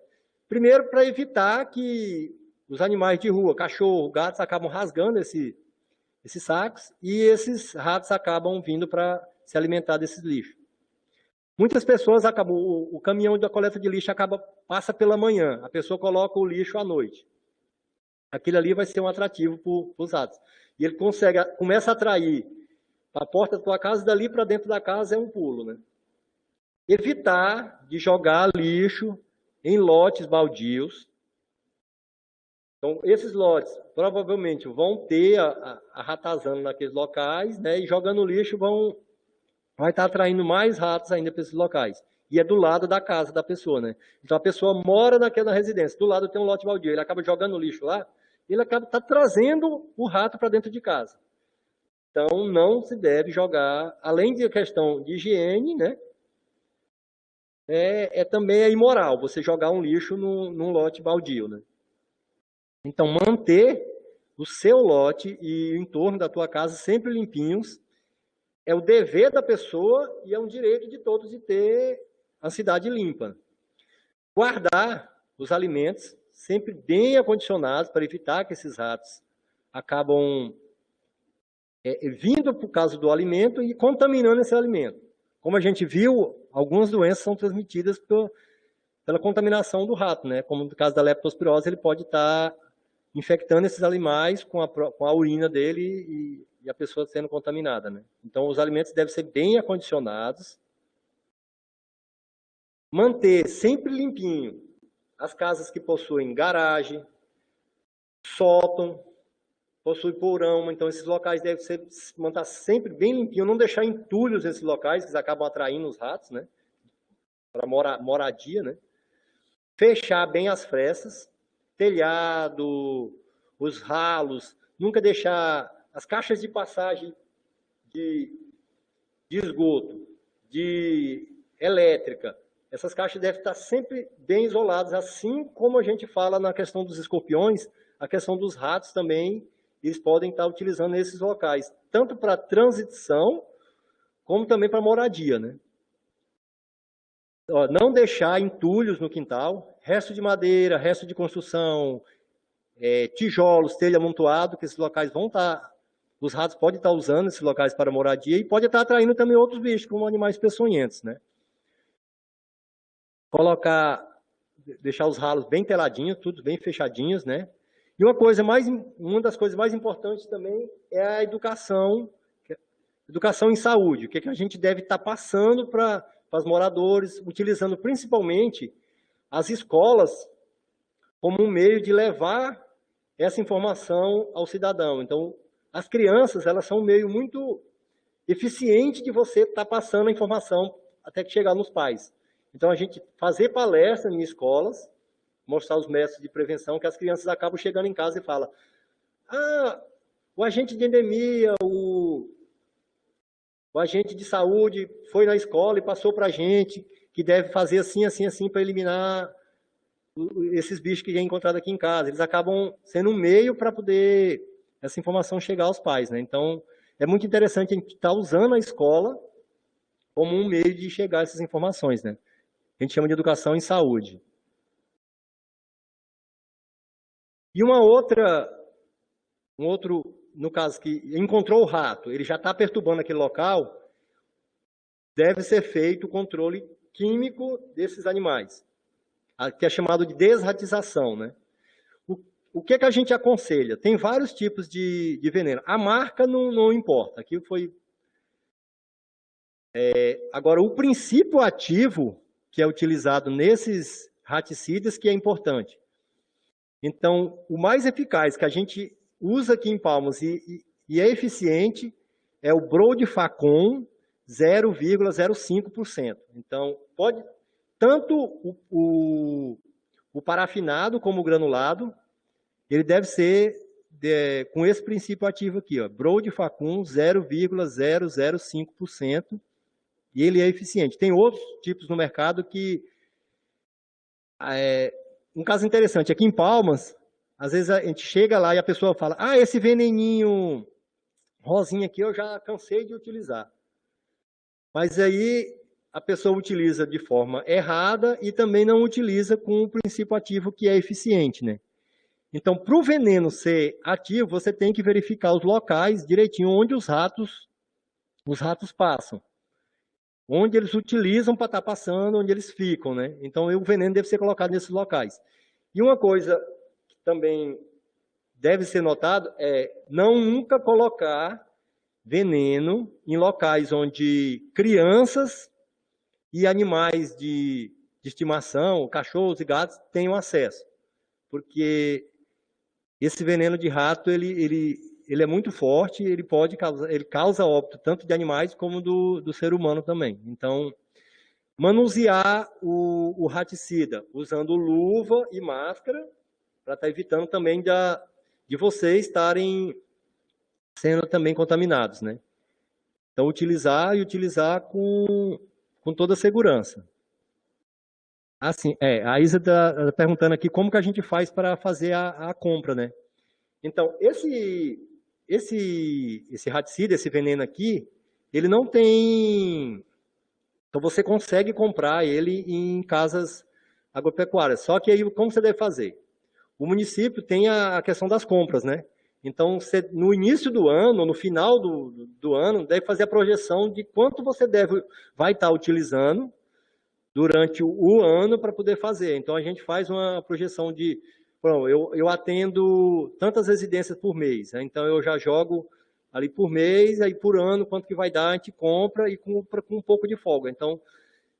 Primeiro, para evitar que os animais de rua, cachorro, gatos, acabam rasgando esses sacos e esses ratos acabam vindo para se alimentar desses lixos. Muitas pessoas o caminhão da coleta de lixo passa pela manhã, a pessoa coloca o lixo à noite. Aquilo ali vai ser um atrativo para os ratos. E ele começa a atrair para a porta da tua casa, dali para dentro da casa é um pulo, né? Evitar de jogar lixo em lotes baldios. Então, esses lotes provavelmente vão ter a ratazana naqueles locais, né? E jogando lixo vai estar atraindo mais ratos ainda para esses locais. E é do lado da casa da pessoa, né? Então, a pessoa mora naquela residência, do lado tem um lote baldio, ele acaba jogando lixo lá, ele acaba trazendo o rato para dentro de casa. Então, não se deve jogar, além de questão de higiene, né? Também é imoral você jogar um lixo num lote baldio, né? Então, manter o seu lote e o entorno da tua casa sempre limpinhos é o dever da pessoa e é um direito de todos de ter a cidade limpa. Guardar os alimentos sempre bem acondicionados para evitar que esses ratos acabam vindo por causa do alimento e contaminando esse alimento. Como a gente viu, algumas doenças são transmitidas pela contaminação do rato, né? Como no caso da leptospirose, ele pode estar infectando esses animais com a urina dele e a pessoa sendo contaminada, né? Então, os alimentos devem ser bem acondicionados. Manter sempre limpinho as casas que possuem garagem, sótão, possui porão, então esses locais devem manter sempre bem limpinho, não deixar entulhos nesses locais, que eles acabam atraindo os ratos, né? Para moradia, né? Fechar bem as frestas, telhado, os ralos, nunca deixar as caixas de passagem de esgoto, de elétrica, essas caixas devem estar sempre bem isoladas, assim como a gente fala na questão dos escorpiões, a questão dos ratos também, eles podem estar utilizando esses locais, tanto para transição, como também para moradia, né? Não deixar entulhos no quintal, resto de madeira, resto de construção, tijolos, telha amontoado, que esses locais vão estar, os ratos podem estar usando esses locais para moradia e pode estar atraindo também outros bichos, como animais peçonhentos, né? Deixar os ralos bem teladinhos, tudo bem fechadinhos, né? E uma das coisas mais importantes também é a educação em saúde, o que a gente deve estar passando para os moradores, utilizando principalmente as escolas como um meio de levar essa informação ao cidadão. Então, as crianças, elas são um meio muito eficiente de você estar passando a informação até que chegar nos pais. Então, a gente fazer palestra em escolas, mostrar os métodos de prevenção, que as crianças acabam chegando em casa e falam: o agente de endemia, o agente de saúde foi na escola e passou para a gente que deve fazer assim, assim, assim para eliminar esses bichos que é encontrado aqui em casa. Eles acabam sendo um meio para poder essa informação chegar aos pais, né? Então, é muito interessante a gente estar usando a escola como um meio de chegar a essas informações, né? A gente chama de educação em saúde. E um outro, no caso que encontrou o rato, ele já está perturbando aquele local, deve ser feito o controle químico desses animais, que é chamado de desratização, né? O que a gente aconselha? Tem vários tipos de veneno. A marca não importa. Aqui foi... Agora, o princípio ativo que é utilizado nesses raticidas que é importante. Então, o mais eficaz que a gente usa aqui em Palmas e é eficiente é o Brod-Facon 0,05%. Então, pode tanto o parafinado como o granulado, ele deve ser com esse princípio ativo aqui, ó, Brod-Facon 0,005%, e ele é eficiente. Tem outros tipos no mercado que... um caso interessante, aqui em Palmas, às vezes a gente chega lá e a pessoa fala, esse veneninho rosinha aqui eu já cansei de utilizar. Mas aí a pessoa utiliza de forma errada e também não utiliza com o princípio ativo que é eficiente, né? Então, para o veneno ser ativo, você tem que verificar os locais direitinho onde os ratos passam. Onde eles utilizam para estar passando, onde eles ficam, né? Então, o veneno deve ser colocado nesses locais. E uma coisa que também deve ser notado é não nunca colocar veneno em locais onde crianças e animais de estimação, cachorros e gatos, tenham acesso. Porque esse veneno de rato, ele é muito forte, ele causa óbito tanto de animais como do ser humano também. Então, manusear o raticida usando luva e máscara para estar evitando também de vocês estarem sendo também contaminados, né? Então, utilizar com toda a segurança. Assim, a Isa está perguntando aqui como que a gente faz para fazer a compra, né? Então, esse raticida, esse veneno aqui, ele não tem... Então, você consegue comprar ele em casas agropecuárias. Só que aí, como você deve fazer? O município tem a questão das compras, né? Então, você, no início do ano, no final do ano, deve fazer a projeção de quanto você vai estar utilizando durante o ano para poder fazer. Então, a gente faz uma projeção de... Bom, eu atendo tantas residências por mês, né? Então eu já jogo ali por mês, aí por ano, quanto que vai dar, a gente compra e compra com um pouco de folga. Então,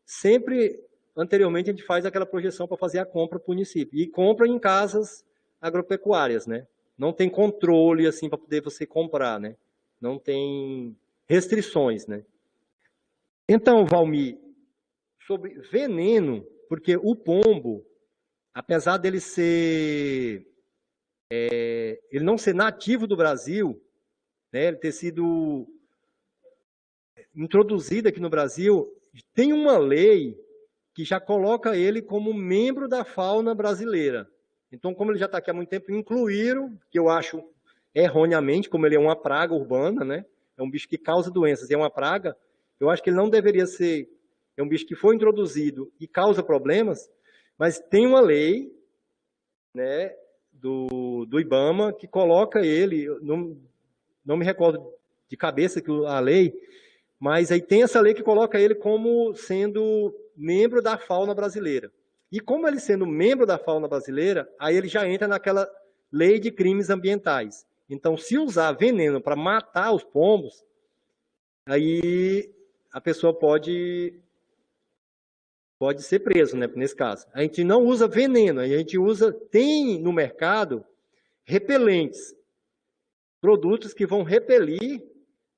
sempre, anteriormente, a gente faz aquela projeção para fazer a compra para o município. E compra em casas agropecuárias, né? Não tem controle, assim, para poder você comprar, né? Não tem restrições, né? Então, Valmir, sobre veneno, porque o pombo, apesar dele ele não ser nativo do Brasil, né, ele ter sido introduzido aqui no Brasil, tem uma lei que já coloca ele como membro da fauna brasileira. Então, como ele já está aqui há muito tempo, incluíram, que eu acho erroneamente, como ele é uma praga urbana, né, é um bicho que causa doenças, é uma praga, eu acho que ele não deveria ser, é um bicho que foi introduzido e causa problemas, mas tem uma lei, né, do IBAMA que coloca ele, não me recordo de cabeça a lei, mas aí tem essa lei que coloca ele como sendo membro da fauna brasileira. E como ele sendo membro da fauna brasileira, aí ele já entra naquela lei de crimes ambientais. Então, se usar veneno para matar os pombos, aí a pessoa pode ser preso, né, nesse caso. A gente não usa veneno, a gente tem no mercado repelentes. Produtos que vão repelir,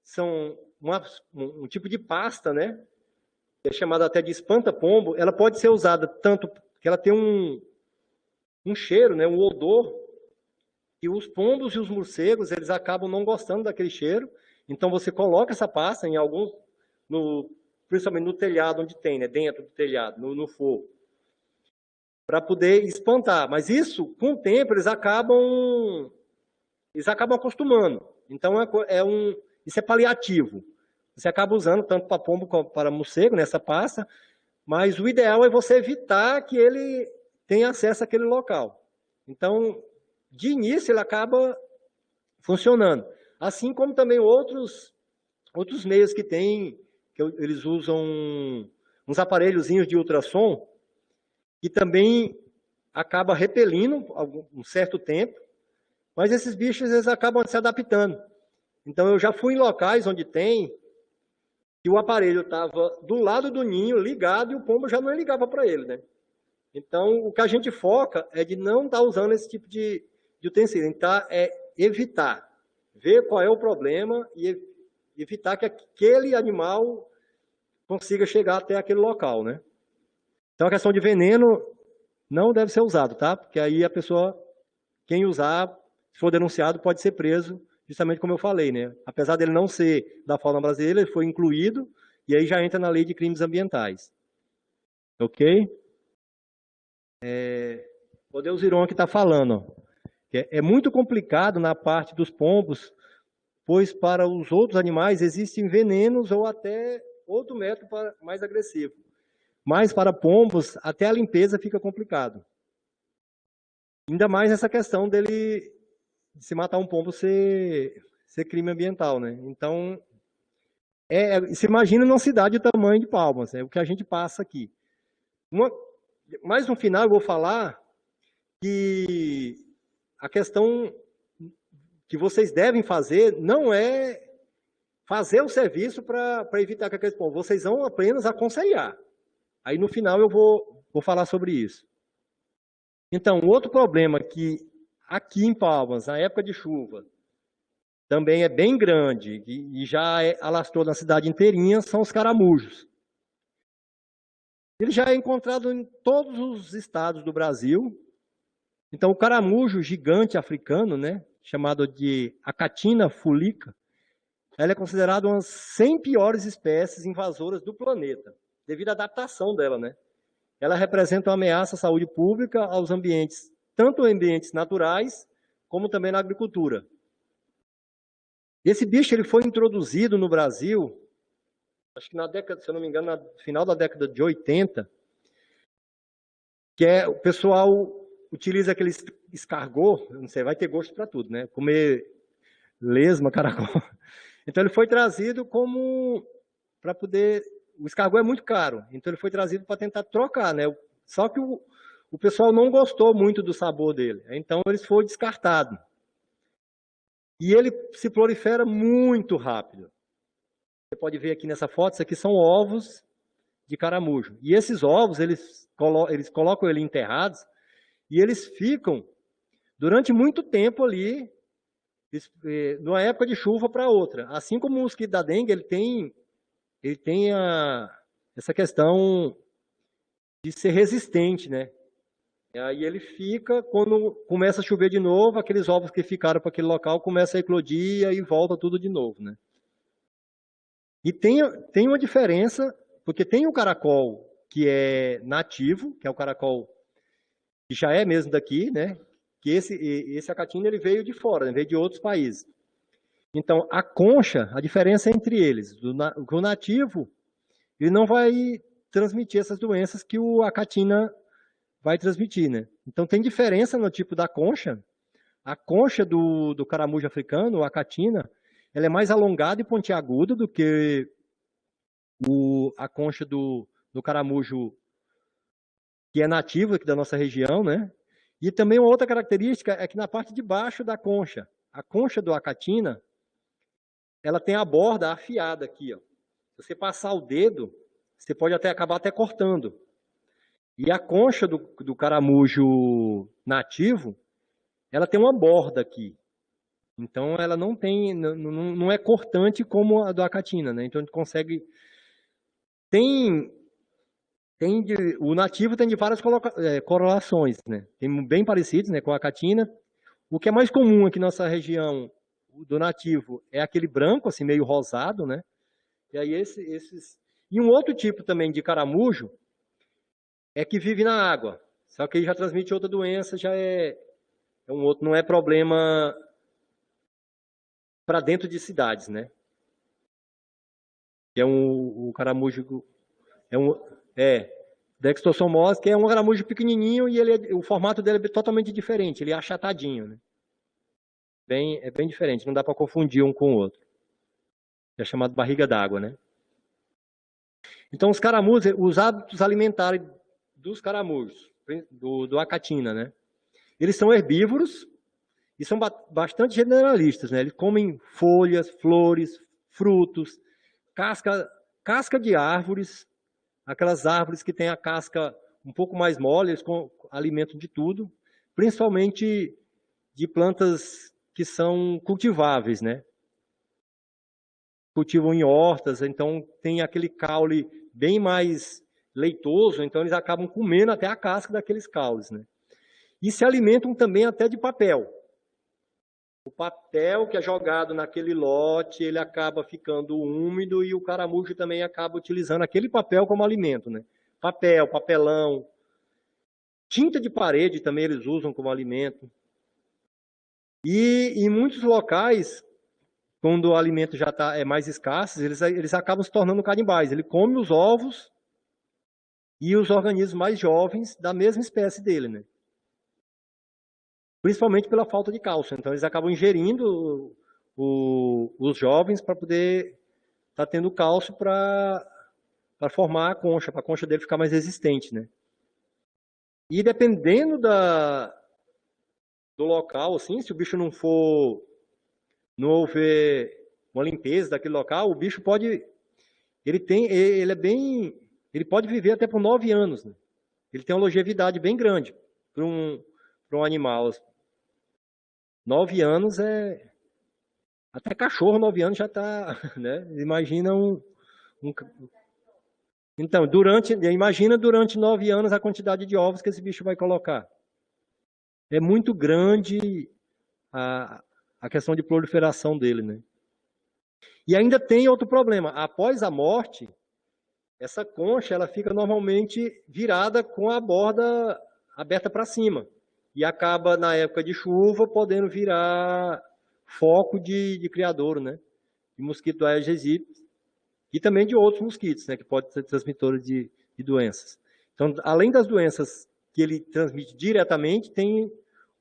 são um tipo de pasta, né, é chamada até de espanta-pombo. Ela pode ser usada tanto que ela tem um cheiro, né, um odor E os pombos e os morcegos, eles acabam não gostando daquele cheiro. Então você coloca essa pasta em alguns, principalmente no telhado onde tem, né? Dentro do telhado, no forro, para poder espantar. Mas isso, com o tempo, eles acabam acostumando. Então isso é paliativo. Você acaba usando tanto para pombo como para morcego nessa pasta, mas o ideal é você evitar que ele tenha acesso àquele local. Então, de início, ele acaba funcionando. Assim como também outros meios que tem, eles usam uns aparelhozinhos de ultrassom, que também acaba repelindo um certo tempo, mas esses bichos eles acabam se adaptando. Então eu já fui em locais onde tem, e o aparelho estava do lado do ninho, ligado, e o pombo já não ligava para ele, né? Então o que a gente foca é de não estar usando esse tipo de utensílio, então é evitar, ver qual é o problema e evitar que aquele animal consiga chegar até aquele local, né? Então a questão de veneno não deve ser usado, tá? Porque aí a pessoa, quem usar, se for denunciado, pode ser preso, justamente como eu falei, né? Apesar dele não ser da fauna brasileira, ele foi incluído e aí já entra na lei de crimes ambientais. Ok? O Deusiron que está falando, ó, que é muito complicado na parte dos pombos, pois para os outros animais existem venenos ou até outro método mais agressivo. Mas para pombos, até a limpeza fica complicado. Ainda mais essa questão dele, de se matar um pombo ser crime ambiental, né? Então, se imagina numa cidade do tamanho de Palmas, é o que a gente passa aqui. Mas no final eu vou falar que a questão que vocês devem fazer não é fazer o serviço para evitar que aqueles pombos, vocês vão apenas aconselhar. Aí no final eu vou falar sobre isso. Então, outro problema que aqui em Palmas, na época de chuva, também é bem grande e já alastrou na cidade inteirinha, são os caramujos. Ele já é encontrado em todos os estados do Brasil. Então, o caramujo gigante africano, né, chamado de Acatina fulica, ela é considerada uma das 100 piores espécies invasoras do planeta, devido à adaptação dela, né? Ela representa uma ameaça à saúde pública, aos ambientes, tanto ambientes naturais, como também na agricultura. Esse bicho ele foi introduzido no Brasil, acho que na década, se eu não me engano, no final da década de 80, que o pessoal utiliza aquele escargot, não sei, vai ter gosto para tudo, né? Comer lesma, caracol. Então ele foi trazido como para poder. O escargot é muito caro, então ele foi trazido para tentar trocar, né? Só que o pessoal não gostou muito do sabor dele, então ele foi descartado. E ele se prolifera muito rápido. Você pode ver aqui nessa foto, isso aqui são ovos de caramujo. E esses ovos, eles colocam ele enterrados e eles ficam durante muito tempo ali, numa época de chuva para outra. Assim como o mosquito da dengue, ele tem essa questão de ser resistente, né? E aí ele fica, quando começa a chover de novo, aqueles ovos que ficaram para aquele local começam a eclodir e volta tudo de novo, né? E tem uma diferença, porque tem o caracol que é nativo, que é o caracol que já é mesmo daqui, né? Que esse acatina ele veio de fora, né? Veio de outros países. Então, a concha, a diferença entre eles, o nativo, ele não vai transmitir essas doenças que o acatina vai transmitir, né? Então, tem diferença no tipo da concha. A concha do caramujo africano, a acatina, ela é mais alongada e pontiaguda do que a concha do caramujo que é nativo aqui da nossa região, né? E também uma outra característica é que na parte de baixo da concha, a concha do acatina, ela tem a borda afiada aqui, ó. Se você passar o dedo, você pode acabar até cortando. E a concha do caramujo nativo, ela tem uma borda aqui. Então ela não é cortante como a do acatina, né? Então a gente consegue o nativo tem de várias correlações, né? Tem bem parecidos, né, com a acatina. O que é mais comum aqui na nossa região do nativo é aquele branco, assim, meio rosado, né? E aí E um outro tipo também de caramujo é que vive na água. Só que ele já transmite outra doença, já é um outro, não é problema para dentro de cidades, né? Que é o caramujo, é um, é, Dextrosomonas, que é um caramujo pequenininho e o formato dele é totalmente diferente, ele é achatadinho, né? É bem diferente, não dá para confundir um com o outro. É chamado barriga d'água, né? Então, os caramujos, os hábitos alimentares dos caramujos, do acatina, né? Eles são herbívoros e são bastante generalistas, né? Eles comem folhas, flores, frutos, casca de árvores, aquelas árvores que têm a casca um pouco mais mole, eles alimentam de tudo, principalmente de plantas que são cultiváveis, né? Cultivam em hortas, então tem aquele caule bem mais leitoso, então eles acabam comendo até a casca daqueles caules, né? E se alimentam também até de papel. O papel que é jogado naquele lote, ele acaba ficando úmido e o caramujo também acaba utilizando aquele papel como alimento, né? Papel, papelão, tinta de parede também eles usam como alimento. E em muitos locais, quando o alimento já é mais escasso, eles acabam se tornando canibais. Ele come os ovos e os organismos mais jovens da mesma espécie dele, né? Principalmente pela falta de cálcio. Então, eles acabam ingerindo os jovens para poder estar tendo cálcio para formar a concha, para a concha dele ficar mais resistente, né? E dependendo do local, assim, se o bicho não houver uma limpeza daquele local, o bicho pode, ele pode viver até por 9 anos, né? Ele tem uma longevidade bem grande para um animal. 9 anos até cachorro, 9 anos já está, né? Imagina Então, imagina durante 9 anos a quantidade de ovos que esse bicho vai colocar. É muito grande a questão de proliferação dele, né? E ainda tem outro problema. Após a morte, essa concha ela fica normalmente virada com a borda aberta para cima. E acaba, na época de chuva, podendo virar foco de criadouro, né? De mosquito Aedes aegypti. E também de outros mosquitos, né? Que podem ser transmitores de doenças. Então, além das doenças que ele transmite diretamente, tem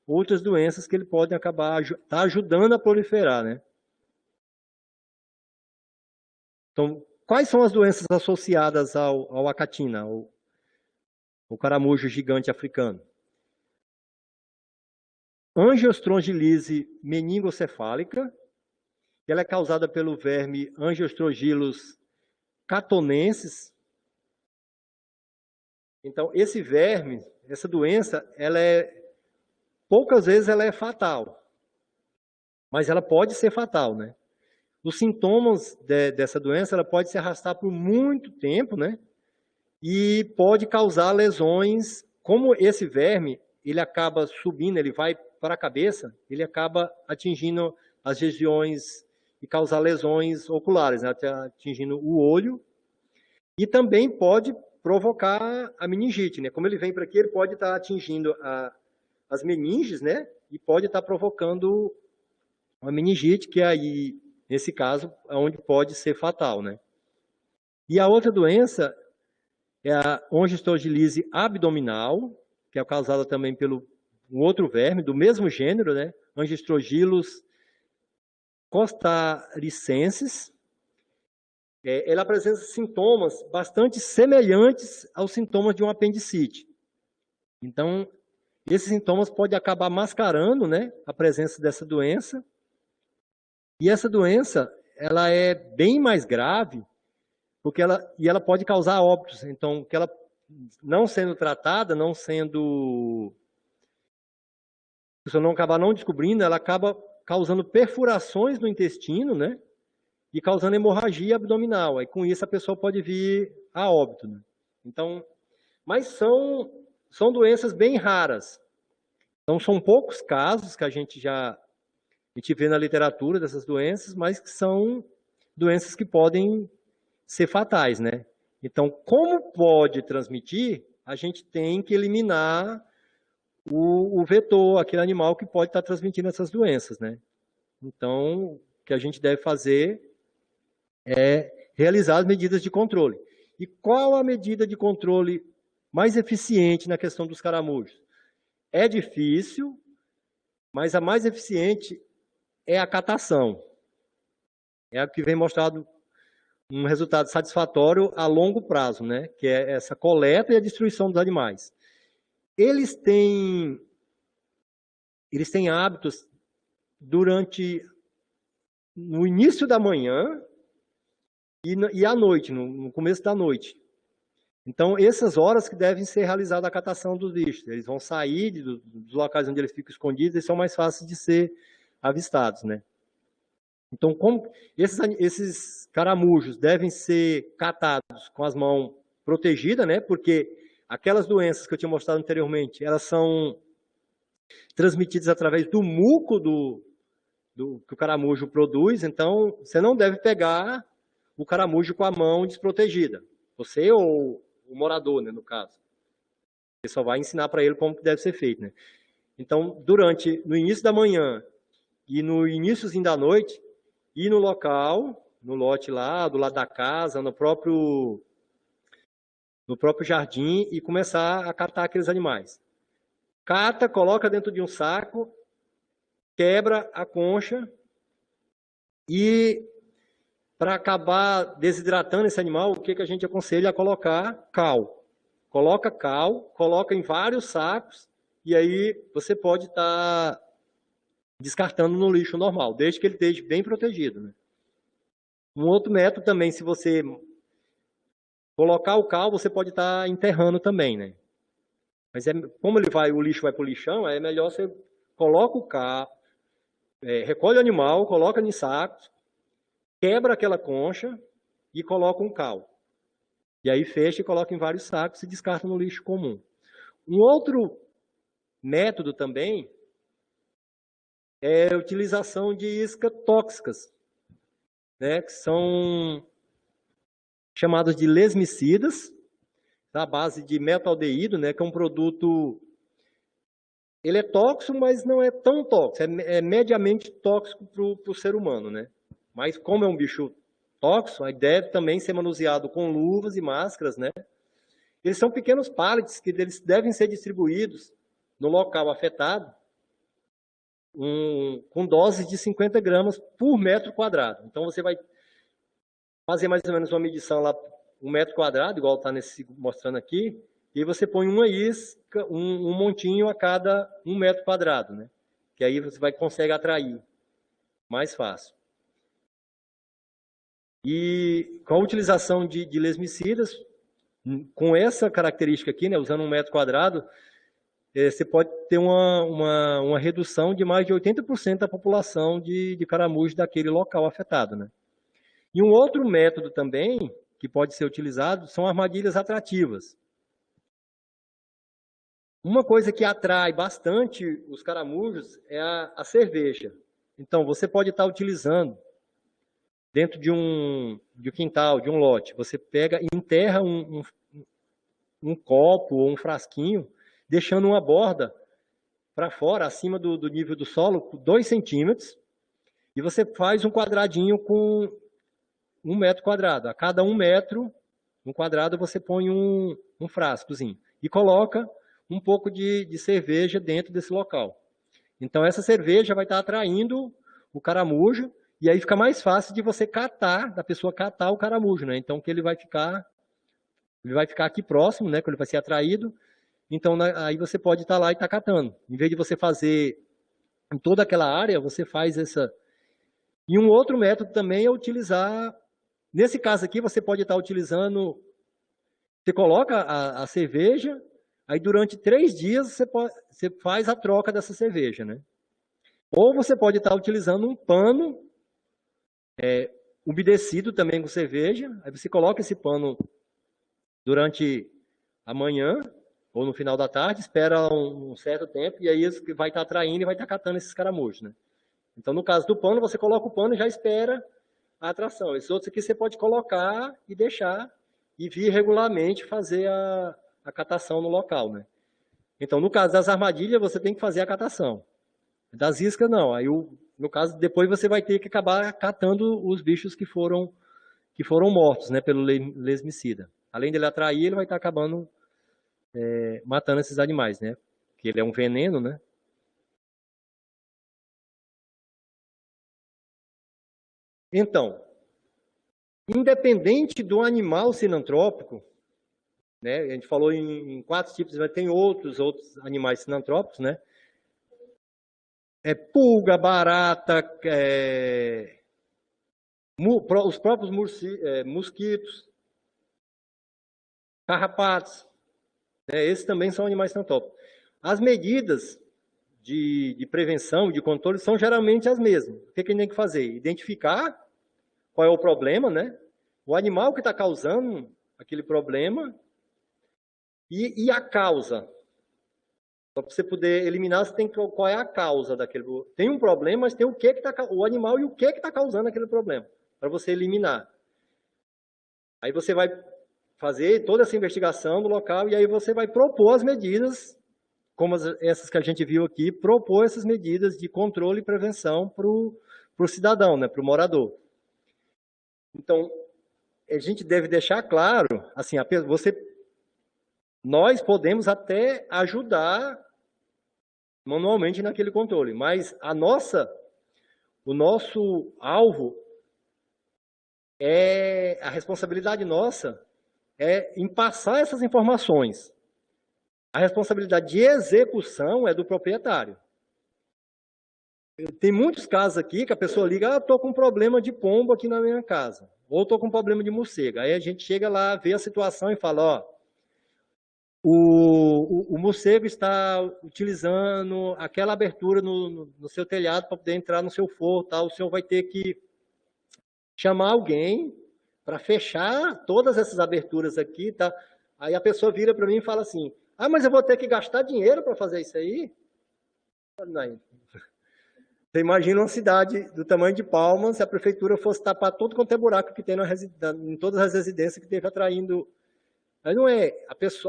outras doenças que ele pode acabar ajudando a proliferar, né? Então, quais são as doenças associadas ao acatina, o caramujo gigante africano? Angiostrongilise meningocefálica, ela é causada pelo verme Angiostrongylus catonensis. Então, esse verme, essa doença, poucas vezes ela é fatal, mas ela pode ser fatal, né? Os sintomas dessa doença, ela pode se arrastar por muito tempo, né? E pode causar lesões, como esse verme, ele acaba subindo, ele vai para a cabeça, ele acaba atingindo as regiões e causar lesões oculares, né? Até atingindo o olho, e também pode provocar a meningite, né? Como ele vem para aqui, ele pode estar atingindo as meninges, né? E pode estar provocando uma meningite, que aí, nesse caso, é onde pode ser fatal, né? E a outra doença é a Angiostrongylise abdominal, que é causada também pelo um outro verme do mesmo gênero, né? Angiostrongylus costaricensis. Ela apresenta sintomas bastante semelhantes aos sintomas de uma apendicite. Então, esses sintomas podem acabar mascarando, né, a presença dessa doença. E essa doença, ela é bem mais grave, porque ela pode causar óbitos. Então, que ela não sendo tratada, se você não acabar não descobrindo, ela acaba causando perfurações no intestino, né? E causando hemorragia abdominal. Aí, com isso, a pessoa pode vir a óbito, né? Então, mas são doenças bem raras. Então, são poucos casos que a gente vê na literatura dessas doenças, mas que são doenças que podem ser fatais, né? Então, como pode transmitir, a gente tem que eliminar o vetor, aquele animal que pode estar transmitindo essas doenças, né? Então, o que a gente deve fazer é realizar as medidas de controle. E qual a medida de controle mais eficiente na questão dos caramujos? É difícil, mas a mais eficiente é a catação. É a que vem mostrado um resultado satisfatório a longo prazo, né? Que é essa coleta e a destruição dos animais. Eles têm hábitos no início da manhã e à noite, no começo da noite. Então, essas horas que devem ser realizada a catação dos lixos. Eles vão sair dos locais onde eles ficam escondidos e são mais fáceis de ser avistados, né? Então, como esses caramujos devem ser catados com as mãos protegidas, né? Porque aquelas doenças que eu tinha mostrado anteriormente, elas são transmitidas através do muco que o caramujo produz. Então, você não deve pegar o caramujo com a mão desprotegida. Você ou o morador, né, no caso. Você só vai ensinar para ele como que deve ser feito, né? Então, no início da manhã e no iníciozinho da noite, ir no local, no lote lá, do lado da casa, no próprio jardim e começar a catar aqueles animais. Cata, coloca dentro de um saco, quebra a concha e para acabar desidratando esse animal, o que a gente aconselha? A colocar cal. Coloca cal, coloca em vários sacos e aí você pode estar descartando no lixo normal, desde que ele esteja bem protegido, né? Um outro método também, se você colocar o cal, você pode estar enterrando também, né? Mas como o lixo vai para o lixão, é melhor você coloca o cal, recolhe o animal, coloca em sacos, quebra aquela concha e coloca um cal. E aí fecha e coloca em vários sacos e descarta no lixo comum. Um outro método também é a utilização de iscas tóxicas, né, que são chamadas de lesmicidas, à base de metaldeído, né, que é um produto, ele é tóxico, mas não é tão tóxico, é mediamente tóxico para o ser humano, né? Mas como é um bicho tóxico, aí deve também ser manuseado com luvas e máscaras, né? Eles são pequenos pallets que eles devem ser distribuídos no local afetado com doses de 50 gramas por metro quadrado. Então, você vai fazer mais ou menos uma medição lá, 1 metro quadrado, igual está mostrando aqui, e você põe uma isca, um montinho a cada 1 metro quadrado, né? Que aí você consegue atrair mais fácil. E com a utilização de lesmicidas, com essa característica aqui, né, usando 1 metro quadrado, você pode ter uma redução de mais de 80% da população de caramujos daquele local afetado, né? E um outro método também que pode ser utilizado são armadilhas atrativas. Uma coisa que atrai bastante os caramujos é a cerveja. Então, você pode estar utilizando dentro de um quintal, de um lote. Você pega e enterra um copo ou um frasquinho, deixando uma borda para fora, acima do nível do solo, 2 centímetros, e você faz um quadradinho com 1 metro quadrado. A cada 1 metro quadrado, você põe um frascozinho e coloca um pouco de cerveja dentro desse local. Então, essa cerveja vai estar atraindo o caramujo, e aí fica mais fácil de você da pessoa catar o caramujo, né? Então, que ele vai ficar aqui próximo, né? Quando ele vai ser atraído. Então, aí você pode estar lá e estar catando. Em vez de você fazer em toda aquela área, você faz essa. E um outro método também é utilizar. Nesse caso aqui, você pode estar utilizando. Você coloca a cerveja, aí durante 3 dias você faz a troca dessa cerveja, né? Ou você pode estar utilizando um pano umedecido também com cerveja, aí você coloca esse pano durante a manhã, ou no final da tarde, espera um certo tempo, e aí vai estar atraindo e vai estar catando esses caramujos, né? Então, no caso do pano, você coloca o pano e já espera a atração. Esses outros aqui você pode colocar e deixar, e vir regularmente fazer a catação no local, né? Então, no caso das armadilhas, você tem que fazer a catação. Das iscas, não. Aí, no caso, depois você vai ter que acabar catando os bichos que foram mortos, né, pelo lesmicida. Além dele atrair, ele vai estar acabando matando esses animais, né? Porque ele é um veneno, né? Então, independente do animal sinantrópico, né? A gente falou em 4 tipos, mas tem outros animais sinantrópicos, né? Pulga, barata, os próprios mosquitos, carrapatos, né? Esses também são animais sinantrópicos. As medidas de prevenção, de controle, são geralmente as mesmas. O que a gente tem que fazer? Identificar qual é o problema, né? O animal que está causando aquele problema e a causa. Para você poder eliminar, você tem que qual é a causa daquele. Tem um problema, mas tem o que está o animal e o que está causando aquele problema para você eliminar. Aí você vai fazer toda essa investigação do local e aí você vai propor as medidas, como essas que a gente viu aqui, propor essas medidas de controle e prevenção para o cidadão, né, para o morador. Então, a gente deve deixar claro, assim, nós podemos até ajudar manualmente naquele controle, mas o nosso alvo a responsabilidade nossa em passar essas informações. A responsabilidade de execução é do proprietário. Tem muitos casos aqui que a pessoa liga, estou com um problema de pombo aqui na minha casa, ou estou com um problema de morcego. Aí a gente chega lá, vê a situação e fala, o morcego está utilizando aquela abertura no seu telhado para poder entrar no seu forro, tá? O senhor vai ter que chamar alguém para fechar todas essas aberturas aqui, tá? Aí a pessoa vira para mim e fala assim, mas eu vou ter que gastar dinheiro para fazer isso aí? Não. Você imagina uma cidade do tamanho de Palmas, se a prefeitura fosse tapar todo quanto é buraco que tem em todas as residências que esteve atraindo. Mas não é.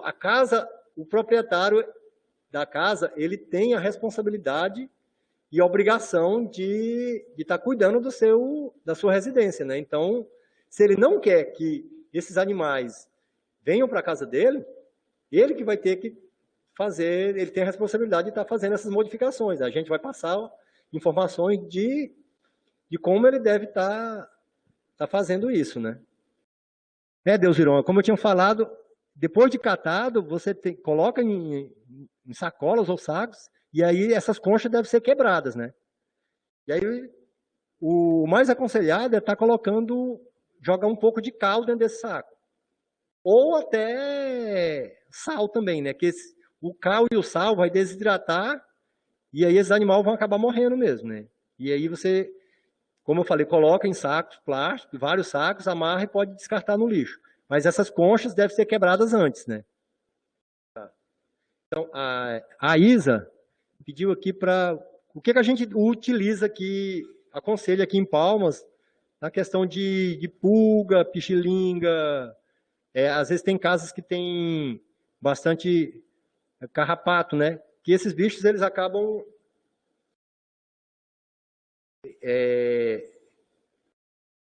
A casa, o proprietário da casa, ele tem a responsabilidade e a obrigação de estar cuidando da sua residência, né? Então, se ele não quer que esses animais venham para a casa dele, ele que vai ter que fazer, ele tem a responsabilidade de estar fazendo essas modificações. A gente vai passar informações de como ele deve estar fazendo isso, né? Deusiron, como eu tinha falado, depois de catado, você coloca em sacolas ou sacos, e aí essas conchas devem ser quebradas, né? E aí o mais aconselhado é estar jogar um pouco de cal dentro desse saco. Ou até sal também, né? Que o cal e o sal vai desidratar e aí esses animais vão acabar morrendo mesmo, né? E aí você, como eu falei, coloca em sacos plásticos, vários sacos, amarra e pode descartar no lixo. Mas essas conchas devem ser quebradas antes, né? Então, a Isa pediu aqui para... O que a gente utiliza aqui, aconselha aqui em Palmas, na questão de pulga, pichilinga. Às vezes tem casas que tem bastante carrapato, né? Que esses bichos, eles acabam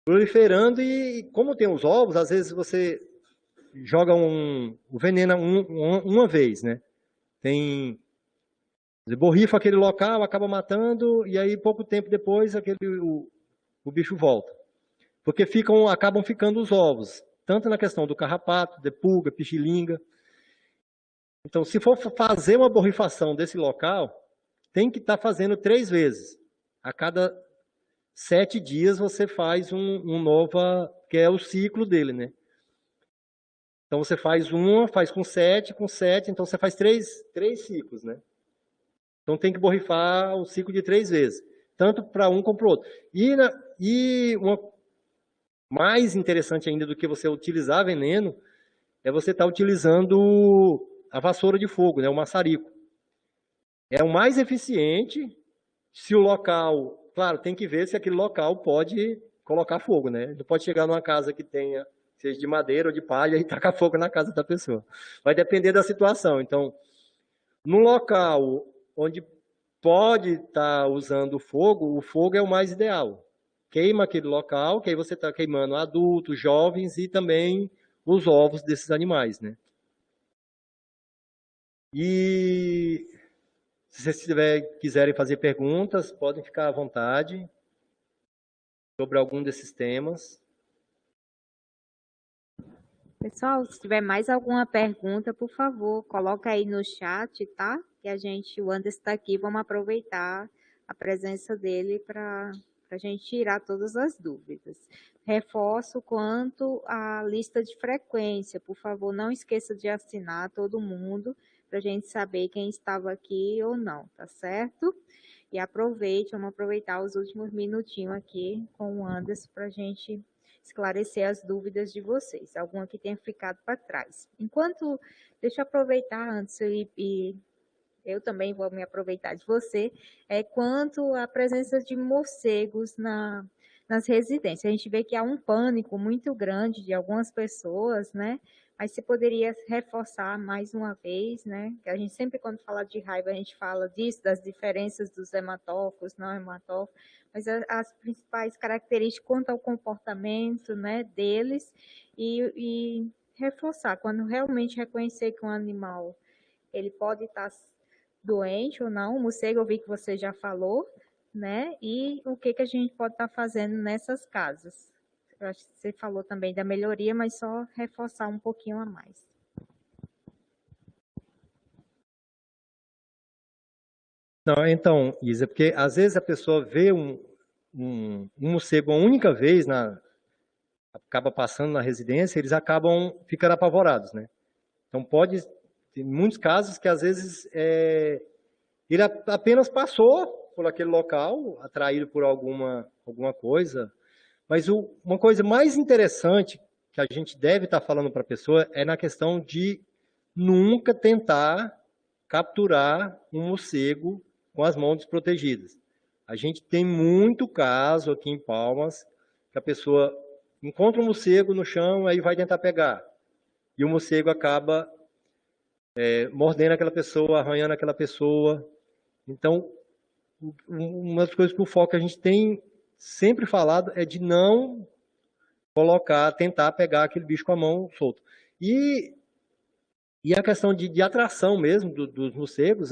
proliferando e como tem os ovos, às vezes você joga o veneno uma vez, né? Você borrifa aquele local, acaba matando e aí pouco tempo depois o bicho volta. Porque acabam ficando os ovos, tanto na questão do carrapato, de pulga, pichilinga. Então, se for fazer uma borrifação desse local, tem que estar fazendo 3 vezes. A cada 7 dias você faz que é o ciclo dele, né? Então você faz com 7, então você faz 3 ciclos, né? Então tem que borrifar o ciclo de 3 vezes, tanto para um como para o outro. E uma mais interessante ainda do que você utilizar veneno, é você estar utilizando a vassoura de fogo, né, o maçarico. É o mais eficiente se o local... Claro, tem que ver se aquele local pode colocar fogo, né? Não pode chegar numa casa que tenha, seja de madeira ou de palha, e tacar fogo na casa da pessoa. Vai depender da situação. Então, num local onde pode estar usando fogo, o fogo é o mais ideal. Queima aquele local, que aí você está queimando adultos, jovens e também os ovos desses animais, né? E se vocês quiserem fazer perguntas, podem ficar à vontade sobre algum desses temas. Pessoal, se tiver mais alguma pergunta, por favor, coloca aí no chat, tá? Que o Anderson está aqui, vamos aproveitar a presença dele para a gente tirar todas as dúvidas. Reforço quanto à lista de frequência, por favor, não esqueça de assinar todo mundo, para a gente saber quem estava aqui ou não, tá certo? E vamos aproveitar os últimos minutinhos aqui com o Anderson para a gente esclarecer as dúvidas de vocês, alguma que tenha ficado para trás. Deixa eu aproveitar antes e eu também vou me aproveitar de você, quanto à presença de morcegos nas residências. A gente vê que há um pânico muito grande de algumas pessoas, né? Mas você poderia reforçar mais uma vez, né? Que a gente sempre, quando fala de raiva, a gente fala disso, das diferenças dos hematófagos, não hematófagos, mas as principais características quanto ao comportamento, né, deles e reforçar, quando realmente reconhecer que um animal ele pode estar doente ou não, o morcego eu vi que você já falou, né? E o que a gente pode estar fazendo nessas casas. Eu acho que você falou também da melhoria, mas só reforçar um pouquinho a mais. Não, então, Isa, porque às vezes a pessoa vê um morcego uma única vez, acaba passando na residência, eles acabam ficando apavorados, né? Então tem muitos casos que às vezes ele apenas passou por aquele local, atraído por alguma coisa, mas uma coisa mais interessante que a gente deve estar falando para a pessoa é na questão de nunca tentar capturar um morcego com as mãos desprotegidas. A gente tem muito caso aqui em Palmas que a pessoa encontra um morcego no chão, aí vai tentar pegar. E o morcego acaba mordendo aquela pessoa, arranhando aquela pessoa. Então, uma das coisas que o foco a gente tem sempre falado é de não tentar pegar aquele bicho com a mão solta. E a questão de atração mesmo dos morcegos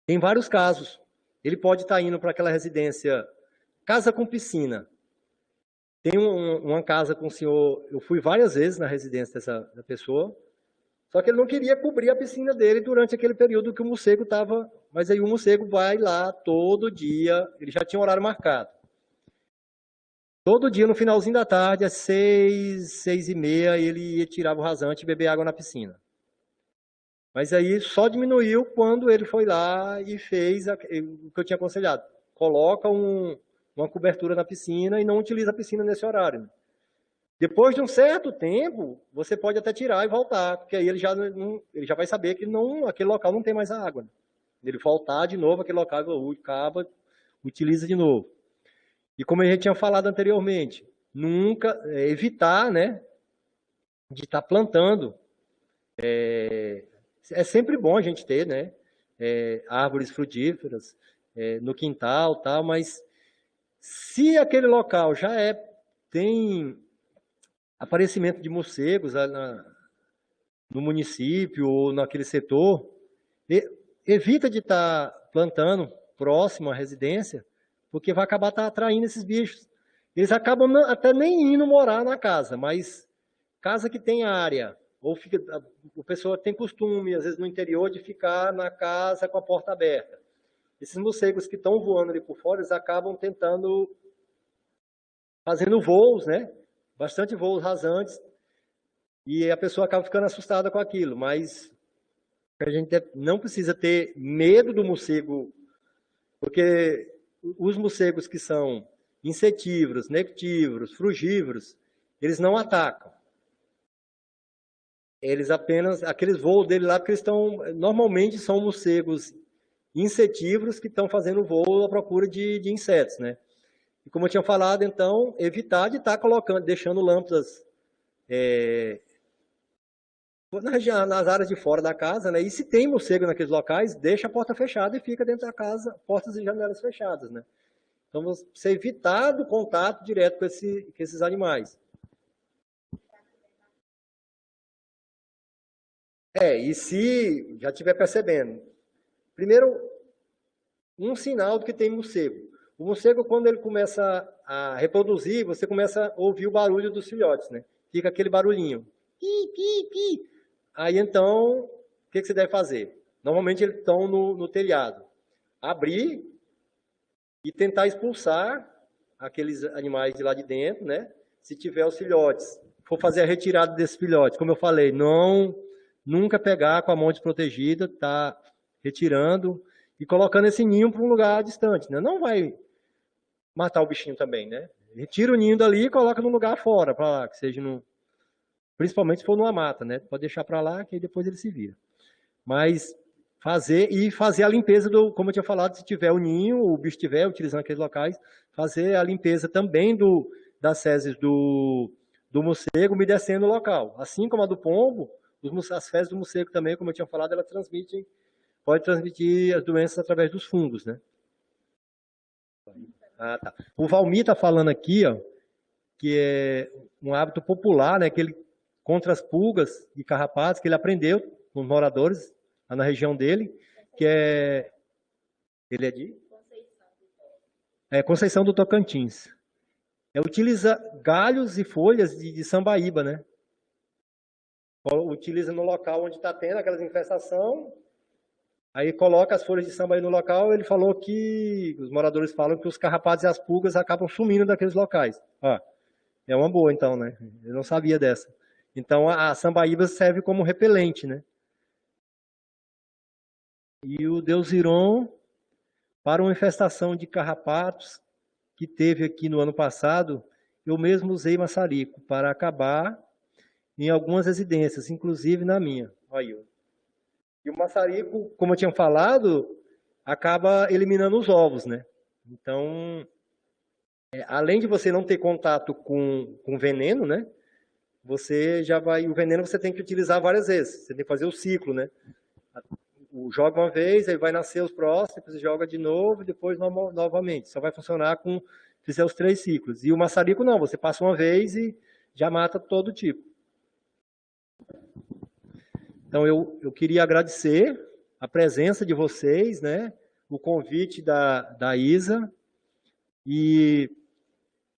tem vários casos. Ele pode estar indo para aquela residência, casa com piscina. Tem uma casa com o senhor, eu fui várias vezes na residência da pessoa, só que ele não queria cobrir a piscina dele durante aquele período que o morcego estava... Mas aí o morcego vai lá todo dia, ele já tinha um horário marcado. Todo dia, no finalzinho da tarde, às 6h30, ele ia tirar o rasante e beber água na piscina. Mas aí só diminuiu quando ele foi lá e fez o que eu tinha aconselhado. Coloca uma cobertura na piscina e não utiliza a piscina nesse horário. Depois de um certo tempo, você pode até tirar e voltar, porque aí ele já vai saber que aquele local não tem mais a água. Ele voltar de novo, aquele local acaba, utiliza de novo. E como a gente tinha falado anteriormente, nunca evitar, né, de estar plantando. É sempre bom a gente ter, né, árvores frutíferas no quintal, tal, mas se aquele local já tem aparecimento de morcegos no município ou naquele setor, evita de estar plantando próximo à residência, porque vai acabar atraindo esses bichos. Eles acabam até nem indo morar na casa, mas casa que tem área, ou a pessoa tem costume, às vezes no interior, de ficar na casa com a porta aberta. Esses morcegos que estão voando ali por fora, eles acabam fazendo voos, né? Bastante voos rasantes, e a pessoa acaba ficando assustada com aquilo, mas a gente não precisa ter medo do morcego, porque os morcegos que são insetívoros, nectívoros, frugívoros, eles não atacam. eles apenas, aqueles voos dele lá, porque eles estão, normalmente são morcegos insetívoros que estão fazendo voo à procura de insetos, né? E como eu tinha falado, então, evitar de estar colocando, deixando lâmpadas nas áreas de fora da casa, né? E se tem morcego naqueles locais, deixa a porta fechada e fica dentro da casa, portas e janelas fechadas, né? Então, você evitar do contato direto com esses animais. E se já estiver percebendo, primeiro, um sinal de que tem morcego. O morcego, quando ele começa a reproduzir, você começa a ouvir o barulho dos filhotes, né? Fica aquele barulhinho. Pi, pi, pi. Aí, então, o que você deve fazer? Normalmente, eles estão no telhado. Abrir e tentar expulsar aqueles animais de lá de dentro, né? Se tiver os filhotes. For fazer a retirada desses filhotes. Como eu falei, nunca pegar com a mão desprotegida, tá retirando e colocando esse ninho para um lugar distante, né? Não vai matar o bichinho também, né? Retira o ninho dali e coloca num lugar fora, para lá, que seja principalmente se for numa mata, né? Pode deixar para lá que aí depois ele se vira. Mas fazer a limpeza como eu tinha falado, se tiver o ninho, o bicho estiver utilizando aqueles locais, fazer a limpeza também das fezes do morcego umedecendo o local. Assim como a do pombo, as fezes do morcego também, como eu tinha falado, ela pode transmitir as doenças através dos fungos, né? Ah, tá. O Valmir está falando aqui, ó, que é um hábito popular, né, que ele contra as pulgas e carrapatos que ele aprendeu com os moradores lá na região dele, que ele é de Conceição do Tocantins. Utiliza galhos e folhas de sambaíba, né? Utiliza no local onde está tendo aquelas infestação. Aí coloca as folhas de sambaíba no local. Ele falou que os moradores falam que os carrapatos e as pulgas acabam sumindo daqueles locais. É uma boa, então, né? Eu não sabia dessa. Então, a sambaíba serve como repelente, né? E o Deusiron, para uma infestação de carrapatos que teve aqui no ano passado, eu mesmo usei maçarico para acabar em algumas residências, inclusive na minha. Aí, ó. E o maçarico, como eu tinha falado, acaba eliminando os ovos, né? Então, além de você não ter contato com veneno, né? Você já vai. O veneno você tem que utilizar várias vezes. Você tem que fazer o ciclo, né? Joga uma vez, aí vai nascer os próximos, joga de novo, depois novamente. Só vai funcionar com fizer os 3 ciclos. E o maçarico não, você passa uma vez e já mata todo tipo. Então eu queria agradecer a presença de vocês, né? O convite da Isa. E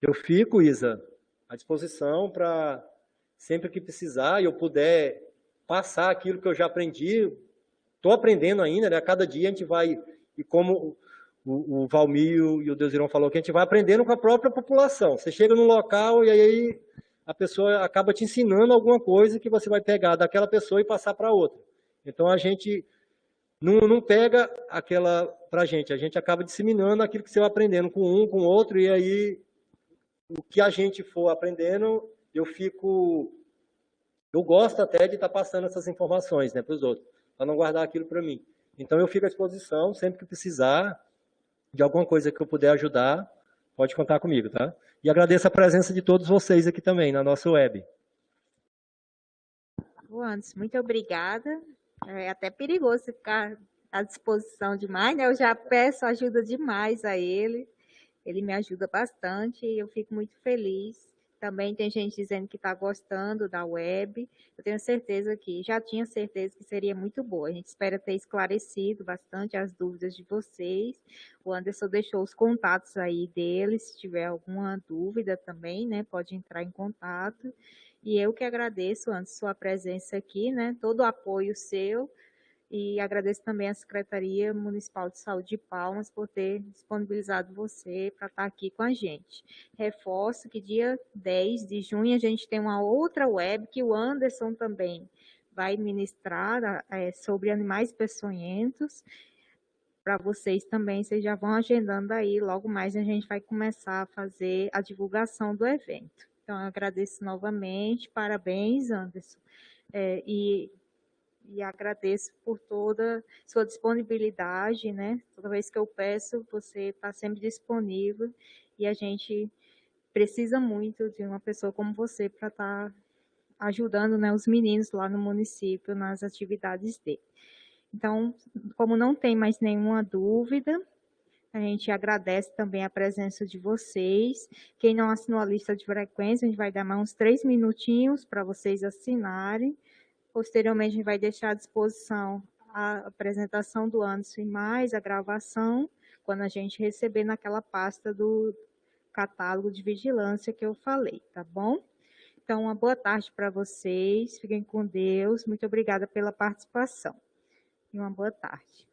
eu fico, Isa, à disposição para sempre que precisar e eu puder passar aquilo que eu já aprendi. Estou aprendendo ainda, né? A cada dia a gente vai, e como o Valmir e o Deusirão falou, que a gente vai aprendendo com a própria população. Você chega num local e aí a pessoa acaba te ensinando alguma coisa que você vai pegar daquela pessoa e passar para outra. Então a gente não pega aquela para a gente acaba disseminando aquilo que você vai aprendendo com um, com o outro, e aí o que a gente for aprendendo, eu gosto até de estar passando essas informações, né, para os outros, para não guardar aquilo para mim. Então eu fico à disposição, sempre que precisar de alguma coisa que eu puder ajudar, pode contar comigo, tá? E agradeço a presença de todos vocês aqui também na nossa web. Anderson, muito obrigada. É até perigoso você ficar à disposição demais, né? Eu já peço ajuda demais a ele. Ele me ajuda bastante e eu fico muito feliz. Também tem gente dizendo que está gostando da web. Eu tenho certeza já tinha certeza que seria muito boa. A gente espera ter esclarecido bastante as dúvidas de vocês. O Anderson deixou os contatos aí dele, se tiver alguma dúvida também, né, pode entrar em contato. E eu que agradeço, Anderson, sua presença aqui, né, todo o apoio seu. E agradeço também à Secretaria Municipal de Saúde de Palmas por ter disponibilizado você para estar aqui com a gente. Reforço que dia 10 de junho a gente tem uma outra web que o Anderson também vai ministrar sobre animais peçonhentos. Para vocês também, vocês já vão agendando aí, logo mais a gente vai começar a fazer a divulgação do evento. Então, eu agradeço novamente, parabéns, Anderson, e agradeço por toda sua disponibilidade, né? Toda vez que eu peço, você está sempre disponível e a gente precisa muito de uma pessoa como você para estar ajudando, né, os meninos lá no município nas atividades dele. Então, como não tem mais nenhuma dúvida, a gente agradece também a presença de vocês. Quem não assinou a lista de frequência, a gente vai dar mais uns 3 minutinhos para vocês assinarem. Posteriormente, a gente vai deixar à disposição a apresentação do Anderson e mais a gravação, quando a gente receber naquela pasta do catálogo de vigilância que eu falei, tá bom? Então, uma boa tarde para vocês. Fiquem com Deus. Muito obrigada pela participação. E uma boa tarde.